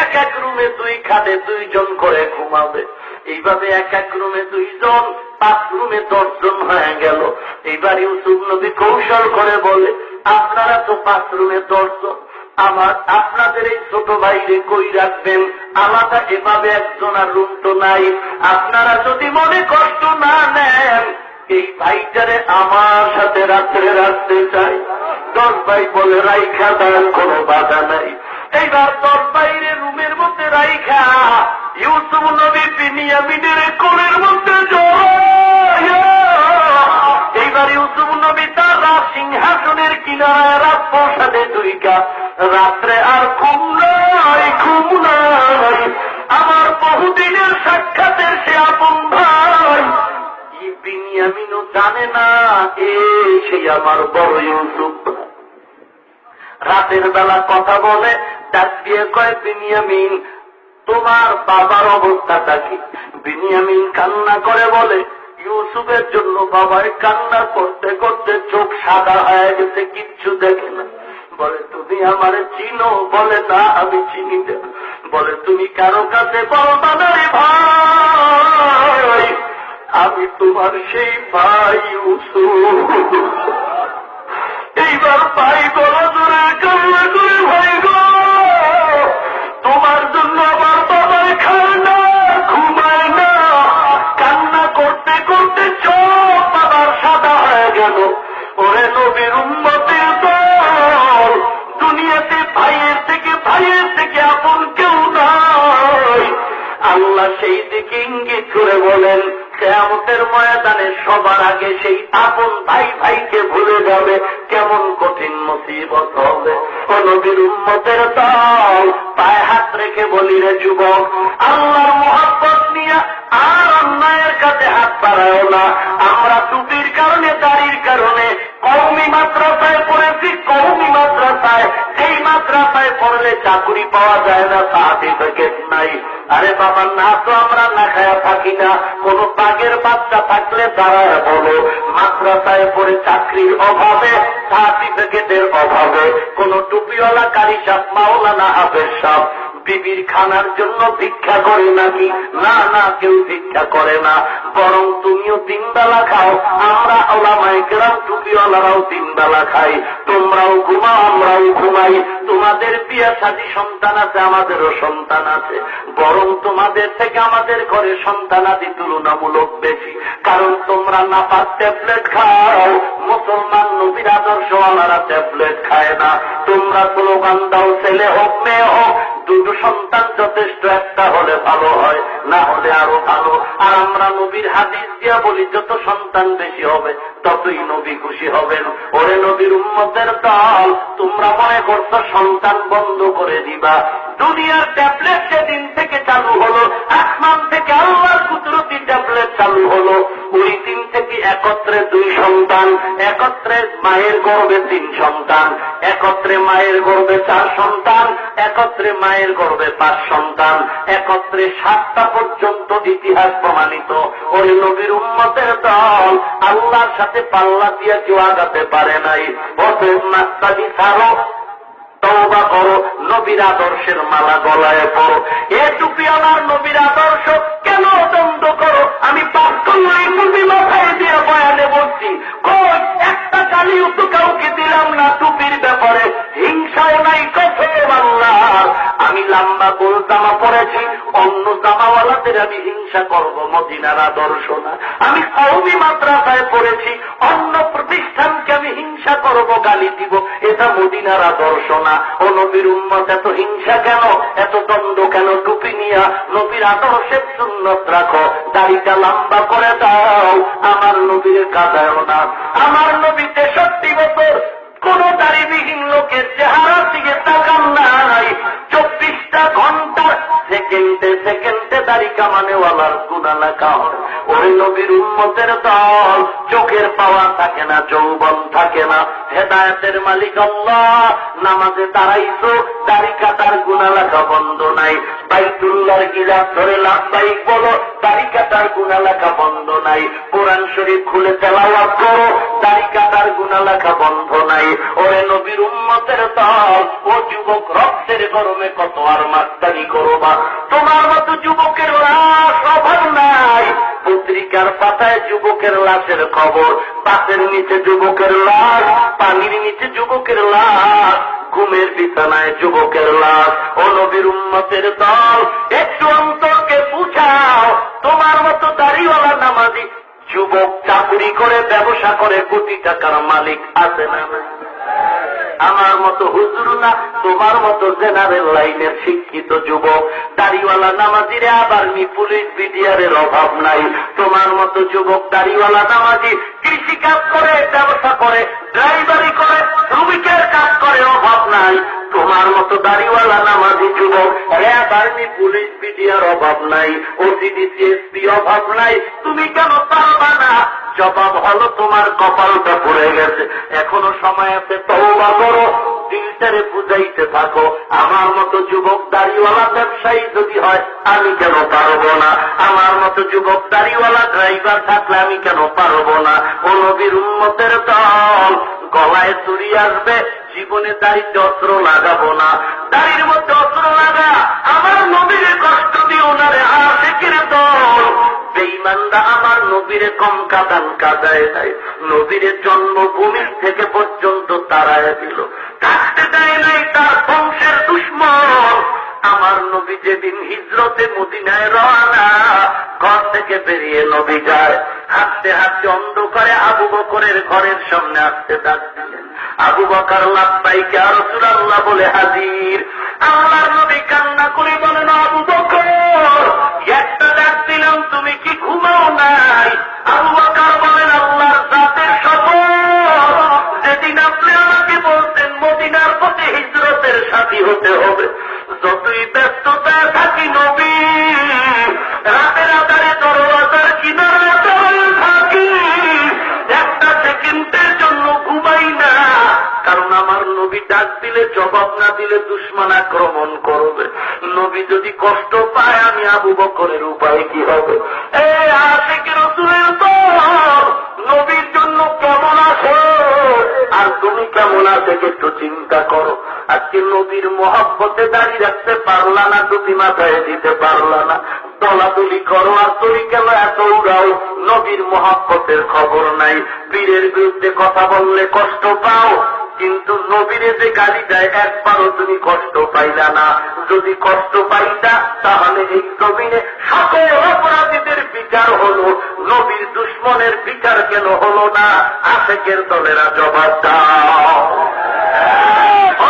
এক এক রুমে 2 খাটে 2 জন করে ঘুমাবে। এইভাবে এক এক রুমে 2 জন, 5 রুমে 10 জন হয়ে গেল। এইবার ইউসুফ নবী কৌশল করে বলে, আপনারা তো 5 রুমে 10 জন, আপনাদের এই ছোট ভাইরে কই রাখবেন? আলাদা এভাবে একজন আর রুম তো নাই। আপনারা যদি মনে কষ্ট না নেন, এই ভাইটারে আমার সাথে রাত্রে রাখতে চাই। 10 ভাই বলে, রাইখা দেন, কোনো বাধা নাই। এইবার 10 ভাইরে রুমের মধ্যে রাইখা ইউসুফ নবী বিনিয়ামিনের কোলের মধ্যে জড়াইয়া, এইবার ইউসুফ নবী তার সিংহাসনের কিনারায় রাখবো সাথে 2 রাত্রে আর ঘুম নাই, ঘুম নাই। আমার বহুদিনের সাক্ষাতের সে আপন ভাই বিনিয়ামিনও জানে না সেই আমার বড় ইউসুফ। রাতের বেলা কথা বলে, ডাক দিয়ে কয়, বিনিয়ামিন তোমার বাবার অবস্থাটা কি? বিনিয়ামিন কান্না করে বলে, ইউসুফের জন্য বাবার কান্না করতে করতে চোখ সাদা হয়ে গেছে, কিচ্ছু দেখে না। বলে, তুমি আমারে চিনো? বলে, না আমি চিনি না। বলে, তুমি কারো কাছে বলবা না রে ভাই, আমি তোমার সেই ভাই ইউসুফ। এইবার ভাই বড় জোরে কান্না করে, ভাই গো, তোমার জন্য আমার বাবাই খায় না, ঘুমায় না। কান্না করতে করতে চোখ বাবার সাদা হয়ে গেল। ওরে নবীর উম্মতের দল, দুনিয়াতে ভাইয়ের থেকে আপন কেউ নাই। আল্লাহ সেই দিকে ইঙ্গিত করে বলেন, কিয়ামতের ময়দানে সবার আগে সেই আপন ভাই ভাইকে ভুলে যাবে, কেমন কঠিন মুসিবত হবে। ও নবীর উম্মতের দল, পায়ে হাত রেখে বলি রে যুবক, আল্লাহর মহব্বত নিয়ে আর অন্যায়ের কাছে হাত বাড়াও না। আমরা টুপির কারণে, দাড়ির কারণে কওমি মাদ্রাসায় পড়েছি, কওমি মাদ্রাসায়, এই মাদ্রাসায় পড়লে চাকরি পাওয়া যায় না, সার্টিফিকেট নাই। আরে বাবা, না তো আমরা না খায়া থাকি না। কোন বাঘের বাচ্চা থাকলে দাঁড়ায় বলো, মাদ্রাসায় পড়ে চাকরির অভাবে, সার্টিফিকেটের অভাবে কোন টুপিওয়ালা কারি সাহেব, মাওলানা হাফেজ সাহেব বিবির খানার জন্য ভিক্ষা করে নাকি? না না, কেউ ভিক্ষা করে না। বরং তুমিও 3 বেলা খাও, আমরা ওলামায়ে কেরাম টুপিওয়ালারাও 3 বেলা খাই। তোমরাও ঘুমাও, আমরাও ঘুমাই। তোমাদের বিয়ে শাদী সন্তান আছে, আমাদেরও সন্তান আছে। বরং তোমাদের থেকে আমাদের ঘরে সন্তানাদি তুলনামূলক বেশি, কারণ তোমরা নাপাক ট্যাবলেট খাও। মুসলমান নবীর আদর্শওয়ালারা ট্যাবলেট খায় না। তোমরা স্লোগান দাও, ছেলে হোক মেয়ে হোক, 2 সন্তান যথেষ্ট, একটা হলে ভালো হয়, না হলে আরো ভালো। আর আমরা নবীর হাদিস দিয়া বলি, যত সন্তান বেশি হবে ততই নবী খুশি হবেন। ওরে নবীর উম্মতের দল, তোমরা মনে করছো সন্তান বন্ধ করে দিবা। দুনিয়ার ট্যাবলেট যেদিন থেকে চালু হলো, আসমান থেকে আল্লাহর কুদরতি ট্যাবলেট চালু হলো, ওই দিন থেকে একত্রে 2 সন্তান, একত্রে মায়ের গর্ভে 3 সন্তান, একত্রে মায়ের গর্ভে 4 সন্তান, একত্রে মায়ের গর্ভে 5 সন্তান, একত্রে 7টা পর্যন্ত ইতিহাস প্রমাণিত। ওই নবীর উম্মতের দল, আল্লাহর সাথে পাল্লা দিয়ে কেউ আগাতে পারে নাই। অতএব মাস্তাদি ছাড়ো, তওবা করো, নবীর আদর্শের মালা গলায় পড়ো। এ টুপিওয়ালার নবীর আদর্শ কেন দ্বন্দ্ব করো? আমি পাপ করলাই টুপি মাথায় দিয়ে বয়ানে বলছি, কই একটা গালিও তো কাউকে দিলাম না টুপির ব্যাপারে। হিংসাও নাই কসম আল্লাহর। আমি লম্বা গোল জামা পরেছি, অন্য জামাওয়ালাদের আমি হিংসা করব, মদিনার আদর্শ না। আমি কওমি মাদ্রাসায় পড়েছি, অন্য প্রতিষ্ঠানকে আমি হিংসা করব, গালি দিব, এটা মদিনার আদর্শ না। ও নবীর উম্মত, এত হিংসা কেন, এত দ্বন্দ্ব কেন? টুপি নিয়া নবীর আদর্শের সুন্নত রাখো, দাড়িটা লম্বা করে দাও, আমার নবীর কাঁদায়ও না। আমার নবী 63 বছর কোন দাড়িবিহীন লোকের চেহারা দিকে তাকান নাই। 24টা ঘন্টা সেকেন্ডে সেকেন্ডে দাড়ি কামানেওয়ালার গুনাহ লেখা হয়। ওই নবীর উম্মতের দল, চোখের পাওয়া থাকে না, যৌবন থাকে না, হেদায়েতের মালিক আল্লাহ। নামাজে দাঁড়াইছো, দাড়ি কাটার গুনাহ লেখা বন্ধ নাই। বাইতুল্লাহর গিলাফ ধরে লাব্বাইক বলো, দাড়ি কাটার গুনাহ লেখা বন্ধ নাই। কোরআন শরীফ খুলে তেলাওয়াত করো, দাড়ি কাটার গুনাহ লেখা বন্ধ নাই। ওরে নবীর উম্মতের দল, ও যুবক, রক্তের গরমে কত আর মাস্তানি করবা? তোমার মতো যুবকের লাশ অভাব নাই। পত্রিকার পাতায় যুবকের লাশের খবর, পাতের নিচে যুবকের লাশ, পানির নিচে যুবকের লাশ, ঘুমের বিছানায় যুবকের লাশ। ও নবীর উম্মতের দল, একটু অন্তরকে বুঝাও, তোমার মতো দাড়িওয়ালা নামাজি যুবক চাকরি করে, ব্যবসা করে, কোটি টাকার মালিক আছে না? আমার মতো হুজুর না, তোমার মতো জেনারেল লাইনের শিক্ষিত যুবক দাড়িওয়ালা নামাজিরে আবার পুলিশ বিডিআরের অভাব নাই। তোমার মতো যুবক দাড়িওয়ালা নামাজি কৃষিকাজ করে, ব্যবসা করে, ড্রাইভারি করে, শ্রমিকের কাজ করে, অভাব নাই। তোমার মতো দাড়িওয়ালা নামাজি যুবক র্যাব, আর্মি, পুলিশ বিডিআর অভাব নাই, ওসিডি, সিএসপি অভাব নাই। তুমি কেন পারবা না? জবাব হলো, তোমার কপালটা পড়ে গেছে। এখনো সময় আছে, তওবা করো, দিলটারে বুঝাইতে থাকো। আমার মতো যুবক দাড়িওয়ালা ব্যবসায়ী যদি হয়, আমি কেন পারবো না? আমার মতো যুবক দাড়িওয়ালা ড্রাইভার থাকলে আমি কেন পারবো না? ও নবীর উম্মতের দল, গলায় চুরি আসবে, জীবনে দাড়িতে অস্ত্র লাগাবো না। দাড়ির মধ্যে অস্ত্র লাগা, আমার নবীর কষ্ট দিয়ে ওনারে আশিকের দল। বেঈমানরা আমার নবীরে কম কাদান কাদায় নাই, নবীরে জন্মভূমি থেকে পর্যন্ত তাড়ায় দিল, থাকতে দেয় নাই তার বংশের দুশ্মন। আমার নবী যেদিন হিজরতে মদিনায় রওনা, ঘর থেকে বেরিয়ে নবী যায়, হাঁটতে হাঁটতে অন্ধকারে আবু বকরের ঘরের সামনে আসতে ডাকছিলেন। আবু বকর লাব্বাইক ইয়া রাসূলুল্লাহ বলে হাজির। আল্লাহর নবী কান্না করে বলেন, আবু বকর, একটা ডাক দিলাম, তুমি কি ঘুমাও নাই? ব্যস্ততায় থাকি নবী, রাতের আধারে দরওয়াজার কিনারে দাঁড়িয়ে থাকি, একটা সেকেন্ডের জন্য ঘুমাই না, কারণ আমার নবী ডাক দিলে জবাব না দিলে দুশমন আক্রমণ করবে। নবী যদি কষ্ট পায় আমি আবু বকরের উপায় কি হবে? এই আশিক রাসূলের দল নবীর জন্য কেমন আছে আর তুমি কেমন আছে একটু চিন্তা করো। আজকে নবীর মহব্বতে দাঁড়িয়ে রাখতে পারলা না, টুপি মাথায় দিতে পারলা না, দলাদলি করো আর তুই কেন এত উড়াও, নবীর মহব্বতের খবর নাই। পীরের বিরুদ্ধে কথা বললে কষ্ট পাও, কিন্তু নবীরে যে গালি দেয় একবারও তুমি কষ্ট পাইলা না। যদি কষ্ট পাইতা তাহলে এই জমিনে সকল অপরাধীদের বিচার হলো, নবীর দুশ্মনের বিচার কেন হলো না? আশেকের দলেরা জবাব দাও।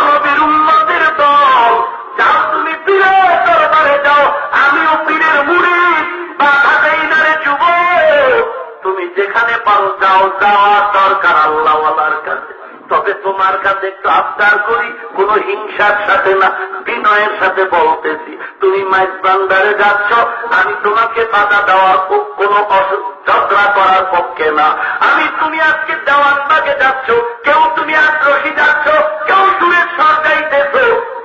নবীর উম্মতের দল যাও, তুমি পীরের দরবারে যাও, আমিও পীরের মুরিদ, বাধা দেই না রে যুবক। তুমি যেখানে পারো যাও, যাওয়ার দরকার আল্লাহওয়ালার কাছে। তবে তোমার কাছে একটু আবদার করি, কোন হিংসার সাথে না, বিনয়ের সাথে বলতেছি। তুমি মাইজবান্ডারে যাচ্ছ, আমি তোমাকে বাধা দেওয়ার কোন ঝগড়া করার পক্ষে না। তুমি আজকে দেওয়ানবাগে যাচ্ছ, কেউ তুমি আগ্রহী যাচ্ছ, কেউ সুরেশ্বর যাইতেছ,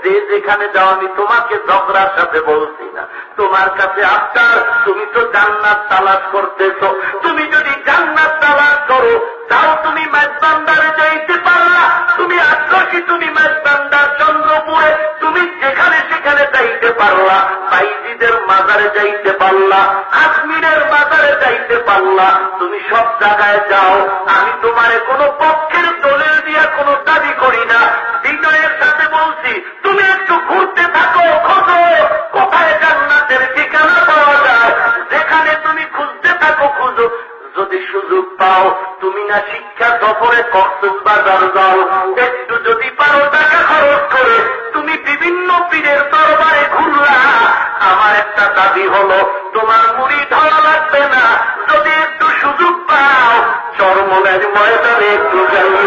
যে যেখানে যাও আমি তোমাকে ঝগড়ার সাথে বলছি না। তোমার কাছে আবদার, তুমি তো জান্নাত তালাশ করতেছ, তুমি যদি জান্নাত তালাশ করো তাও তুমি মাইজবান্ডারে যাইতে পারলা। তুমি আগ্রহী, তুমি মাইজবান্ডার চন্দ্রপুরে তুমি যেখানে সেখানে যাইতে পারলা, বাইজিদের মাজারে যাইতে পারলা, আজমিরের মাজারে যাইতে পারলা, তুমি সব জায়গায় যাও। আমি তোমারে কোনো পক্ষের দলিল দিয়া কোনো দাবি করি না, বিনয়ের সাথে বলছি তুমি একটু ঘুরতে থাকো, খোঁজো কোথায় জান্নাতের ঠিকানা পাওয়া যায়, যেখানে তুমি খুঁজতে থাকো খুঁজো। যদি সুযোগ পাও তুমি না শিক্ষা সফরে কক্সবাজার যাও, একটু যদি পারো টাকা খরচ করে তুমি বিভিন্ন পীরের দরবারে ঘুরলা। আমার একটা দাবি হলো তোমার মুড়ি ধরা লাগবে না, যদি একটু সুযোগ পাও চরমনের ময়দানে একটু যাইও,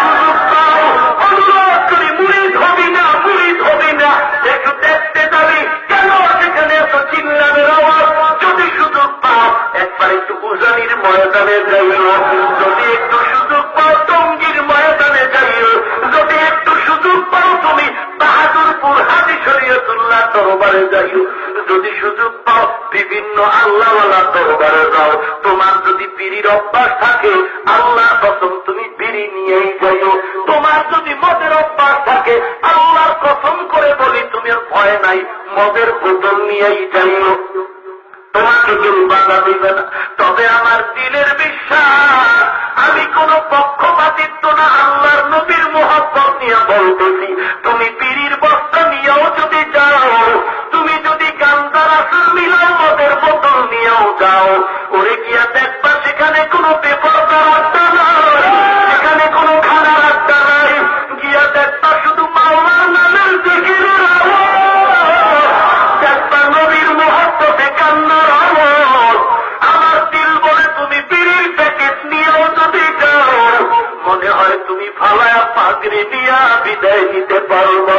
সুযোগ পাও অনুরোধ করি, মুড়িদ হবি না, মুড়িদ হবি না, একটু দেখতে যাবি কেন সেখানে এত চিল্লামের আওয়াজ। যদি সুযোগ পাও একবার একটু উজানির ময়দানে যাইও, যদি একটু সুযোগ পাও টঙ্গীর ময়দানে যাইও, যদি একটু সুযোগ পাও তুমি বাহাদুরপুর হাজি শরীয়তুল্লাহ দরবারে যাইও, যদি সুযোগ পাও বিভিন্ন আল্লাহওয়ালা দরবারে যাও। তোমার যদি বিড়ির অভ্যাস থাকে আল্লাহর কসম তুমি বিড়ি নিয়েই যাইও, তোমার যদি মদের অভ্যাস থাকে আল্লাহর কসম করে বলি তুমি ভয় নাই মদের বোতল নিয়েই যাইও, তোমাকে কেউ বাধা দিবে না। তবে আমার দিলের বিশ্বাস, আমি কোন পক্ষপাতিত্ব না, আল্লাহর নবীর মুহাব্বত নিয়ে বলতেছি। তুমি বিড়ির বস্তা নিয়েও যদি যাও, তুমি যদি গান্দা রাসূল মিলাও মদের বোতল নিয়েও যাও, ওরে গিয়া দেখবা সেখানে কোনো বেপরদার আড্ডা নাই, সেখানে কোনো খানার আড্ডা নাই, গিয়া দেখবা শুধু মাওলার নামের জিকিরের আওয়াজ, দেখবা নবীর মুহাব্বতে কান্নার আওয়াজ। আমার দিল বলে তুমি বিড়ির প্যাকেট নিয়েও যদি যাও, মনে হয় তুমি ফালায়া পাগড়ি দিয়া বিদায় নিতে পারবো।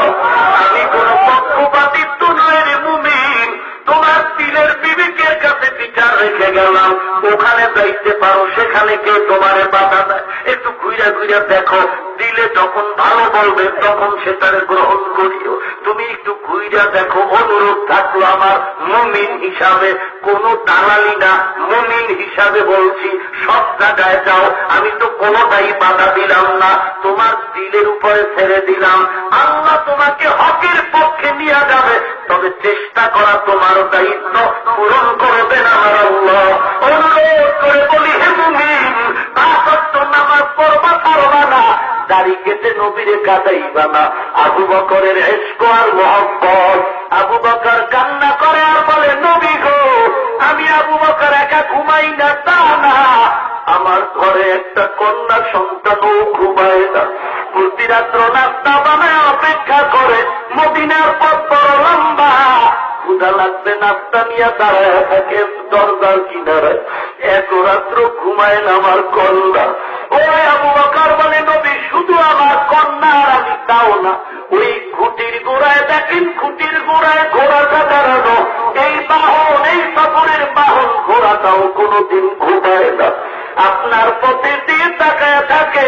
আমি কোন পক্ষপাতিত্ব নয় রে মুমিন, তোমার দিলের বিবেকের কাছে বিচার রেখে গেলাম, ওখানে যাইতে পারো, সেখানে কেউ তোমারে বাধা দেয়। একটু ঘুরে ঘুরে দেখো, দিলে যখন ভালো বলবে তখন সেটারে গ্রহণ করিও। তুমি একটু ঘুরে দেখো, অনুরোধ থাকলো আমার মুমিন হিসাবে, কোন দালালি না, মুমিন হিসাবে বলছি, সব জায়গায় যাও। আমি তো কোনটাই বাধা দিলাম না, তোমার দিলের উপরে ছেড়ে দিলাম। আল্লাহ তোমাকে হকের পক্ষে নিয়ে যাবে, তবে চেষ্টা করা তোমার দায়িত্ব, পূরণ করবেন আমার আল্লাহ। অনুরোধ করে বলি হে মুমিন, পাঁচ ওয়াক্ত নামাজ পড়বা পড়বা না, দাড়ি কেটে নবীরে কাটাইবা না। আবু বকরের ইশক আর মহব্বত, আবু বকর কান্না করে আর বলে নবী গো, আমি আবু বকর একা ঘুমাই না তা না, আমার ঘরে একটা কন্যা সন্তানও ঘুমায় না, প্রতি রাত্র নাস্তা বানায় অপেক্ষা করে, মদিনার পথ বড় লম্বা, ক্ষুধা লাগবে নাস্তা নিয়ে দাঁড়ায় থাকে দরজার কিনারে, এত রাত্র ঘুমায় না আমার কন্যা। ওই আবু বকর বলে নবী শুধু আমার কন্যা আর আমি তাও না, ওই খুঁটির গোড়ায় দেখা কোরাটাও কোনদিন ঘুমায় না, আপনার পথে দিয়ে তাকায় থাকে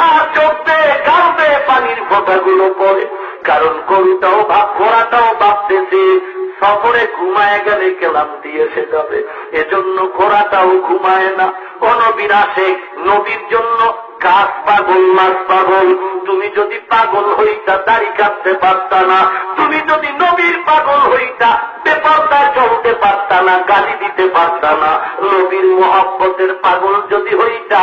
আর চোখ দিয়ে গালবে পানির ফোঁটাগুলো পড়ে। কারণ ঘোড়াটাও ভাবতেছে সফরে ঘুমায় গেলে ক্লান্তি এসে যাবে, এজন্য ঘোড়াটাও ঘুমায় না। নবীর আশেক, নবীর জন্য গাছ পাগল, মাছ পাগল। তুমি যদি পাগল হইতা দাড়ি কাটতে পারতা না, তুমি যদি নবীর পাগল হইতা বেপরদায় চলতে পারতা না, গালি দিতে পারতা না। নবীর মোহাব্বতের পাগল যদি হইতা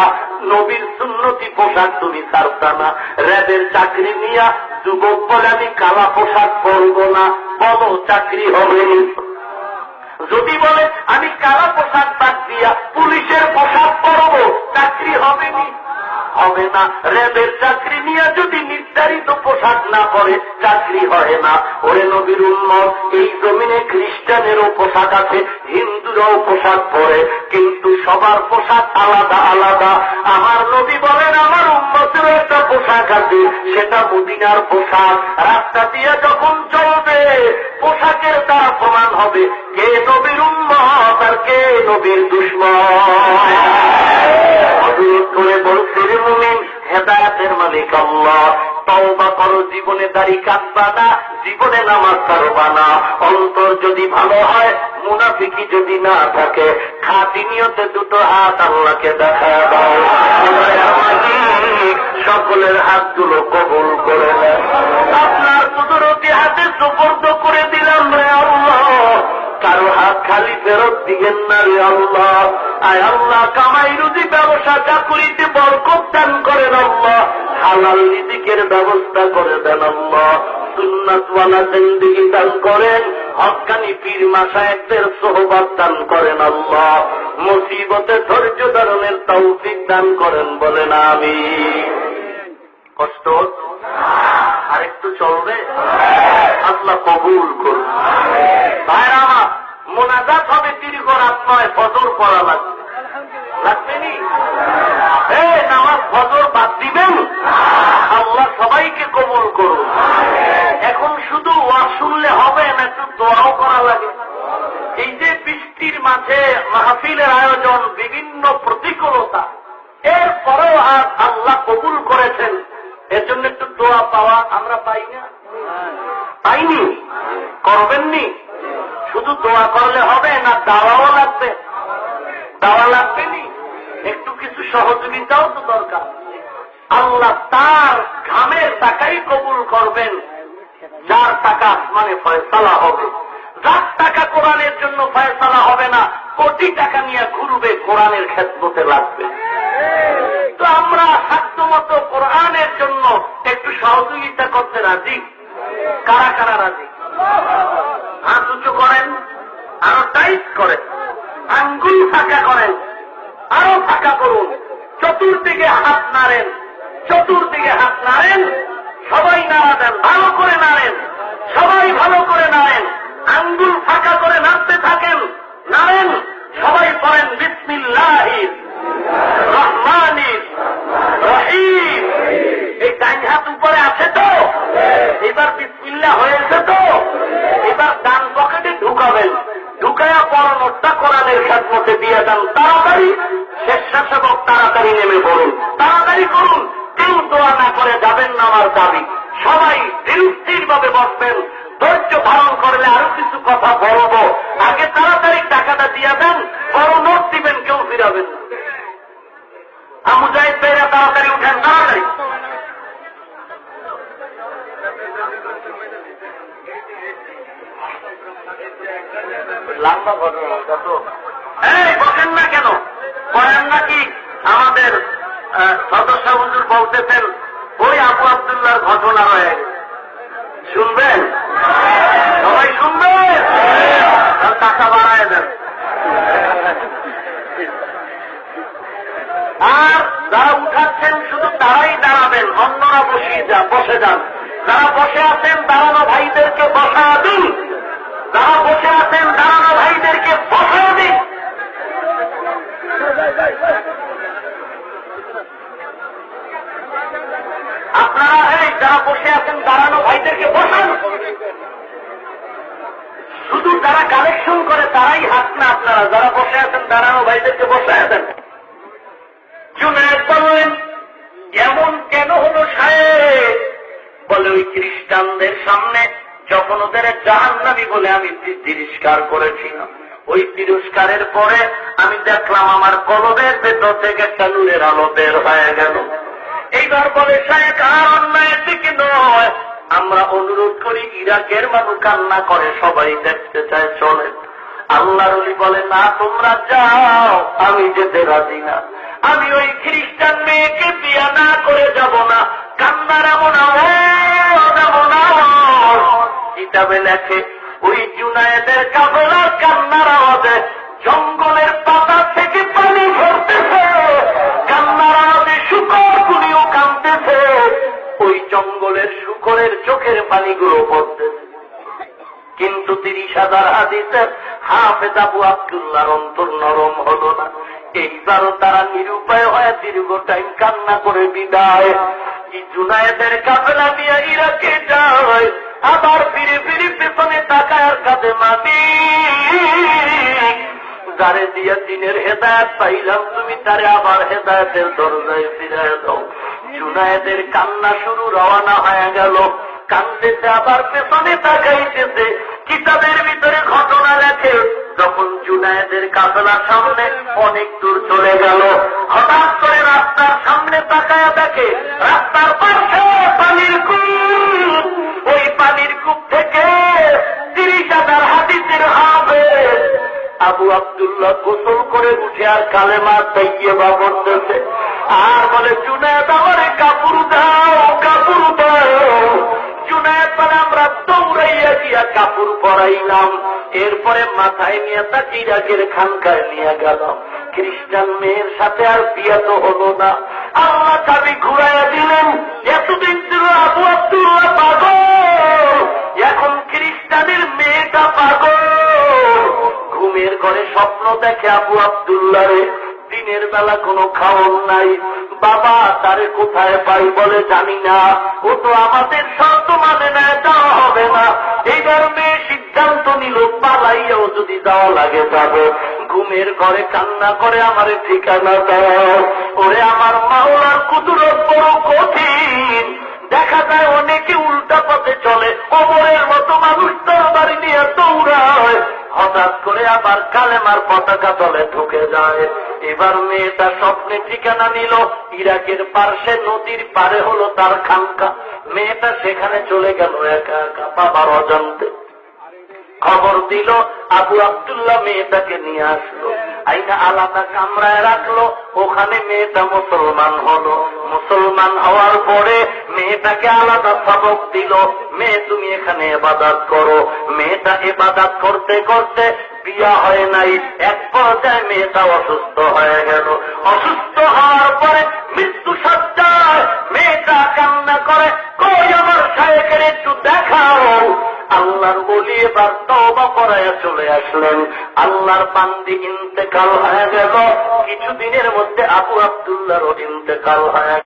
নবীর সুন্নতি পোশাক তুমি ছাড়তা না। র্যাবের চাকরি নিয়া যুবক বলে আমি কালা পোশাক পরব না, বলো চাকরি হবে? যদি বলে আমি কালা পোশাক বাদ দিয়া পুলিশের পোশাক পরব, চাকরি হবে নি? হবে না। র্যাবের চাকরি নিয়ে যদি নির্ধারিত পোশাক না পরে চাকরি হয় না। ওরে নবীর উম্মত, এই জমিনে খ্রিস্টানেরও পোশাক আছে, হিন্দুরাও পোশাক পরে, কিন্তু সবার পোশাক আলাদা আলাদা। আমার নবী বলেন আমার উম্মতেরও একটা পোশাক আছে, সেটা মদিনার পোশাক। রাস্তা দিয়ে যখন চলবে পোশাকের দ্বারা প্রমাণ হবে কে নবীর উম্মত আর কে নবীর দুশমন। করে বলছে রে মুমিন, হেদায়েতের মালিক আল্লাহ, তওবা করো, জীবনে দাড়ি কাটবা না, জীবনে নামাজ ছাড়বা না। অন্তর যদি ভালো হয়, মুনাফিকি যদি না থাকে, খাঁটি নিয়তে দুটো হাত আল্লাহকে দেখা দাও। সকলের হাতগুলো কবুল করে নেন। আপনার কুদরতি হাতে সুপর্দ করে দিলাম রে আল্লাহ, কারো হাত খালি ফেরত দিবেন না রে আল্লাহ। আয় আল্লাহ, কামাই রুজি ব্যবসা চাকুরিতে বরকত দান করেন আল্লাহ, হালাল রিজিকের ব্যবস্থা করে দেন আল্লাহ, সুন্নাতওয়ালা জিন্দেগি দান করেন, হক্কানি পীর মাশায়েখদের সোহবত দান করেন আল্লাহ, মুসিবতে ধৈর্য ধারণের তৌফিক দান করেন, বলেন আমিন। কষ্ট আরেকটু চলবে? আল্লাহ কবুল করুন। ভাইরা আমার, মোনাজাত হবে দীর্ঘ রাত নয়, ফজর পড়া লাগবে, লাগবেনি? নামাজ ফজর বাদ দিবেন? আল্লাহ সবাইকে কবুল করুন। এখন শুধু ওয়াজ শুনলে হবে না, একটু দোয়াও করা লাগে। এই যে বৃষ্টির মাঝে মাহফিলের আয়োজন, বিভিন্ন প্রতিকূলতা, এরপরেও আজ আল্লাহ কবুল করেছেন, এর জন্য একটু দোয়া পাওয়া আমরা পাই না? পাইনি? করবেননি? শুধু দোয়া করলে হবে না, দাওয়াও লাগবে। দাওয়া লাগবেনি? একটু কিছু সহযোগিতাও তো দরকার। আল্লাহ তার ঘামের টাকাই কবুল করবেন, যার টাকা আসমানে ফয়সালা হবে। যার টাকা কোরআনের জন্য ফয়সালা হবে না, কোটি টাকা নিয়ে ঘুরবে, কোরআনের খেদমতে লাগবে। তো আমরা সাধ্যমতো কোরআনের জন্য একটু সহযোগিতা করতে রাজি? কারা কারা রাজি? হাত উঁচু করেন, আরো টাইট করেন, আঙ্গুল ফাঁকা করেন, আরো ফাঁকা করুন, চতুর্দিকে হাত নাড়েন, চতুর্দিকে হাত নাড়েন, সবাই নাড়া দেন, ভালো করে নাড়েন, সবাই ভালো করে নাড়েন, আঙ্গুল ফাঁকা করে নাড়তে থাকেন, নাড়েন, সবাই পড়েন বিসমিল্লাহির রহমানির রহিম। এই ডান হাত উপরে আছে তো? এবার বিসমিল্লাহ হয়েছে তো? এবার ডান পকেটে ঢুকাবেন, ঢুকায়া পড়ানোটা কোরআনের খেদমতে দিয়ে দেন। তাড়াতাড়ি স্বেচ্ছাসেবক তাড়াতাড়ি নেমে পড়ুন, তাড়াতাড়ি করুন, কেউ দোয়া না করে যাবেন না আমার দাবি। সবাই স্থির ভাবে বসবেন, ধৈর্য ধারণ করলে আরো কিছু কথা বলবো। আগে তাড়াতাড়ি টাকাটা দিয়ে দেন, বড় নোট দিবেন, কেউ ফিরাবেন না। মুজাহিদ ভাইরা তাড়াতাড়ি উঠেন, তাড়াতাড়ি। লম্বা ঘটনা তো, এই বসেন না কেন? বলেন নাকি আমাদের সদস্য হুজুর বলতেছেন ওই আবু আব্দুল্লাহর ঘটনা হয়ে শুনবেন? সবাই শুনবেন? টাকা বাড়ায় দেন। আর যারা উঠাচ্ছেন শুধু তারাই দাঁড়াবেন, অন্যরা বসে যান। যারা বসে আছেন দাঁড়ানো ভাইদেরকে বসা দিন, যারা বসে আছেন দাঁড়ানো ভাইদেরকে বসা দিন। আপনারা এই যারা বসে আছেন দাঁড়ানো ভাইদেরকে বসান। শুধু যারা কালেকশন করে তারাই হাত না, আপনারা যারা বসে আছেন দাঁড়ানো ভাইদেরকে বসে আছেন। জুনায়েদ বললেন এমন কেন হলো সাহেব? বলে ওই খ্রিস্টানদের সামনে যখন ওদের জাহান্নামী বলে আমি তিরস্কার করেছিলাম, ওই তিরস্কারের পরে আমি দেখলাম আমার কলবের ভেতর থেকে একটা নূরের আলো বের হয়ে গেল। এইবার বলে সাহেব আর অন্যায়ের দিকে নয়, আমরা অনুরোধ করি ইরাকের মানুষ কান্না করে সবাই দেখতে চায়, চলে। আল্লাহর ওলি বলে না তোমরা যাও, আমি যেতে রাজি না। আমি ওই খ্রিস্টান মেয়েকে বিয়ে না করে যাব না। কান্নার এমন আওয়াজ, এমন আওয়াজ কিতাবে লেখে ওই জুনায়েদের কাফেলার কান্নার আওয়াজে জঙ্গলের পাতা থেকে পানি ঝরতেছে, কান্নার আওয়াজে শুকরগুলিও কাঁদতেছে, ওই জঙ্গলের শুকরের চোখের পানিগুলো পড়তেছে। কিন্তু 30,000 হাদিসের হাফেজ আবু আব্দুল্লাহর অন্তর নরম হলো না। এইবারও তারা নিরুপায় হয়ে দীর্ঘ টাইম কান্না করে বিদায়। জুনায়েদের কাফেলা নিয়ে ইরাকে যায়, আবার ফিরে ফিরে পেছনে তাকায় আর কাঁদে মাটি, যারে দিয়া দিনের হেদায়েত পাইলাম তুমি তারে আবার হেদায়েতের দরজায় ফিরে দাও। জুনায়েদের কান্না শুরু, রওনা হয়ে গেল, কাঁদতেছে আবার পেছনে তাকাইতেছে। কিতাবের ভিতরে ঘটনা লেখে যখন জুনায়েদের কাফেলার সামনে অনেক দূর চলে গেল, হঠাৎ করে রাস্তার সামনে তাকায়া দেখে রাস্তার পাশে পানির কূপ। ওই পানির কূপ থেকে 30,000 হাদিসের হাফেজ আবু আব্দুল্লাহ গোসল করে উঠে আর কালেমা তাইয়্যিবা পড়তেছে আর বলে জুনায়েদ আমারে কাপড় দাও, কাপড় দাও। জুনায়েদ বলে আমরা দৌড়াইয়া গিয়া কাপড় পরাইলাম, এরপরে মাথায় নিয়ে তাকে ইরাকের খানকায় নিয়ে গেলাম। খ্রিস্টান মেয়ের সাথে আর বিয়ে তো হলো না, আল্লাহ চাবি ঘুরাইয়া দিলেন। এতদিন ছিল আবু আব্দুল্লাহ পাগল, এখন খ্রিস্টানের মেয়েটা পাগল। ঘুমের ঘরে স্বপ্ন দেখে আবু আব্দুল্লাহ রে, দিনের বেলা কোনো খাওয়ার নাই। বাবা তারে কোথায় পাই? বলে জানি না, ও তো আমাদের শর্ত মানে না, যাওয়া হবে না। এইবার মেয়ে সিদ্ধান্ত নিল পালাইয়াও যদি যাওয়া লাগে যাবে। ঘুমের ঘরে কান্না করে আমারে ঠিকানা দাও। ওরে আমার মাওলার কুদরত বড় কঠিন। দেখা যায় অনেকে উল্টা পথে চলে, কবরের মতো মানুষ তরবারি নিয়ে দৌড়ায়, হঠাৎ করে আবার কালেমার পতাকা তলে ঢুকে যায়। এবার মেয়েটা স্বপ্নে ঠিকানা নিল ইরাকের পার্শ্বে, নদীর পারে হলো তার খানকা। মেয়েটা সেখানে চলে গেল একা একা, বাবার অজান্তে। খবর দিল আবু আব্দুল্লাহ মেয়েটাকে নিয়ে আসলো, আইনা আলাদা কামরায় রাখলো। ওখানে মেয়েটা মুসলমান হলো। মুসলমান হওয়ার পরে মেয়েটাকে আলাদা সবক দিল, মেয়ে তুমি এখানে ইবাদত করো। মেয়েটা ইবাদত করতে করতে বিয়া হয় নাই। এক পর্যায়ে মেয়েটা অসুস্থ হয়ে গেল। অসুস্থ হওয়ার পরে মৃত্যু সজ্জায় মেয়েটা কান্না করে, কই আমার শায়েখের একটু দেখাও। আল্লাহর ওলি এবার তওবা করায়া চলে আসলেন। আল্লাহর বান্দি ইন্তেকাল হয়ে গেল। কিছুদিনের মধ্যে আবু আব্দুল্লাহর ইন্তেকাল হয়ে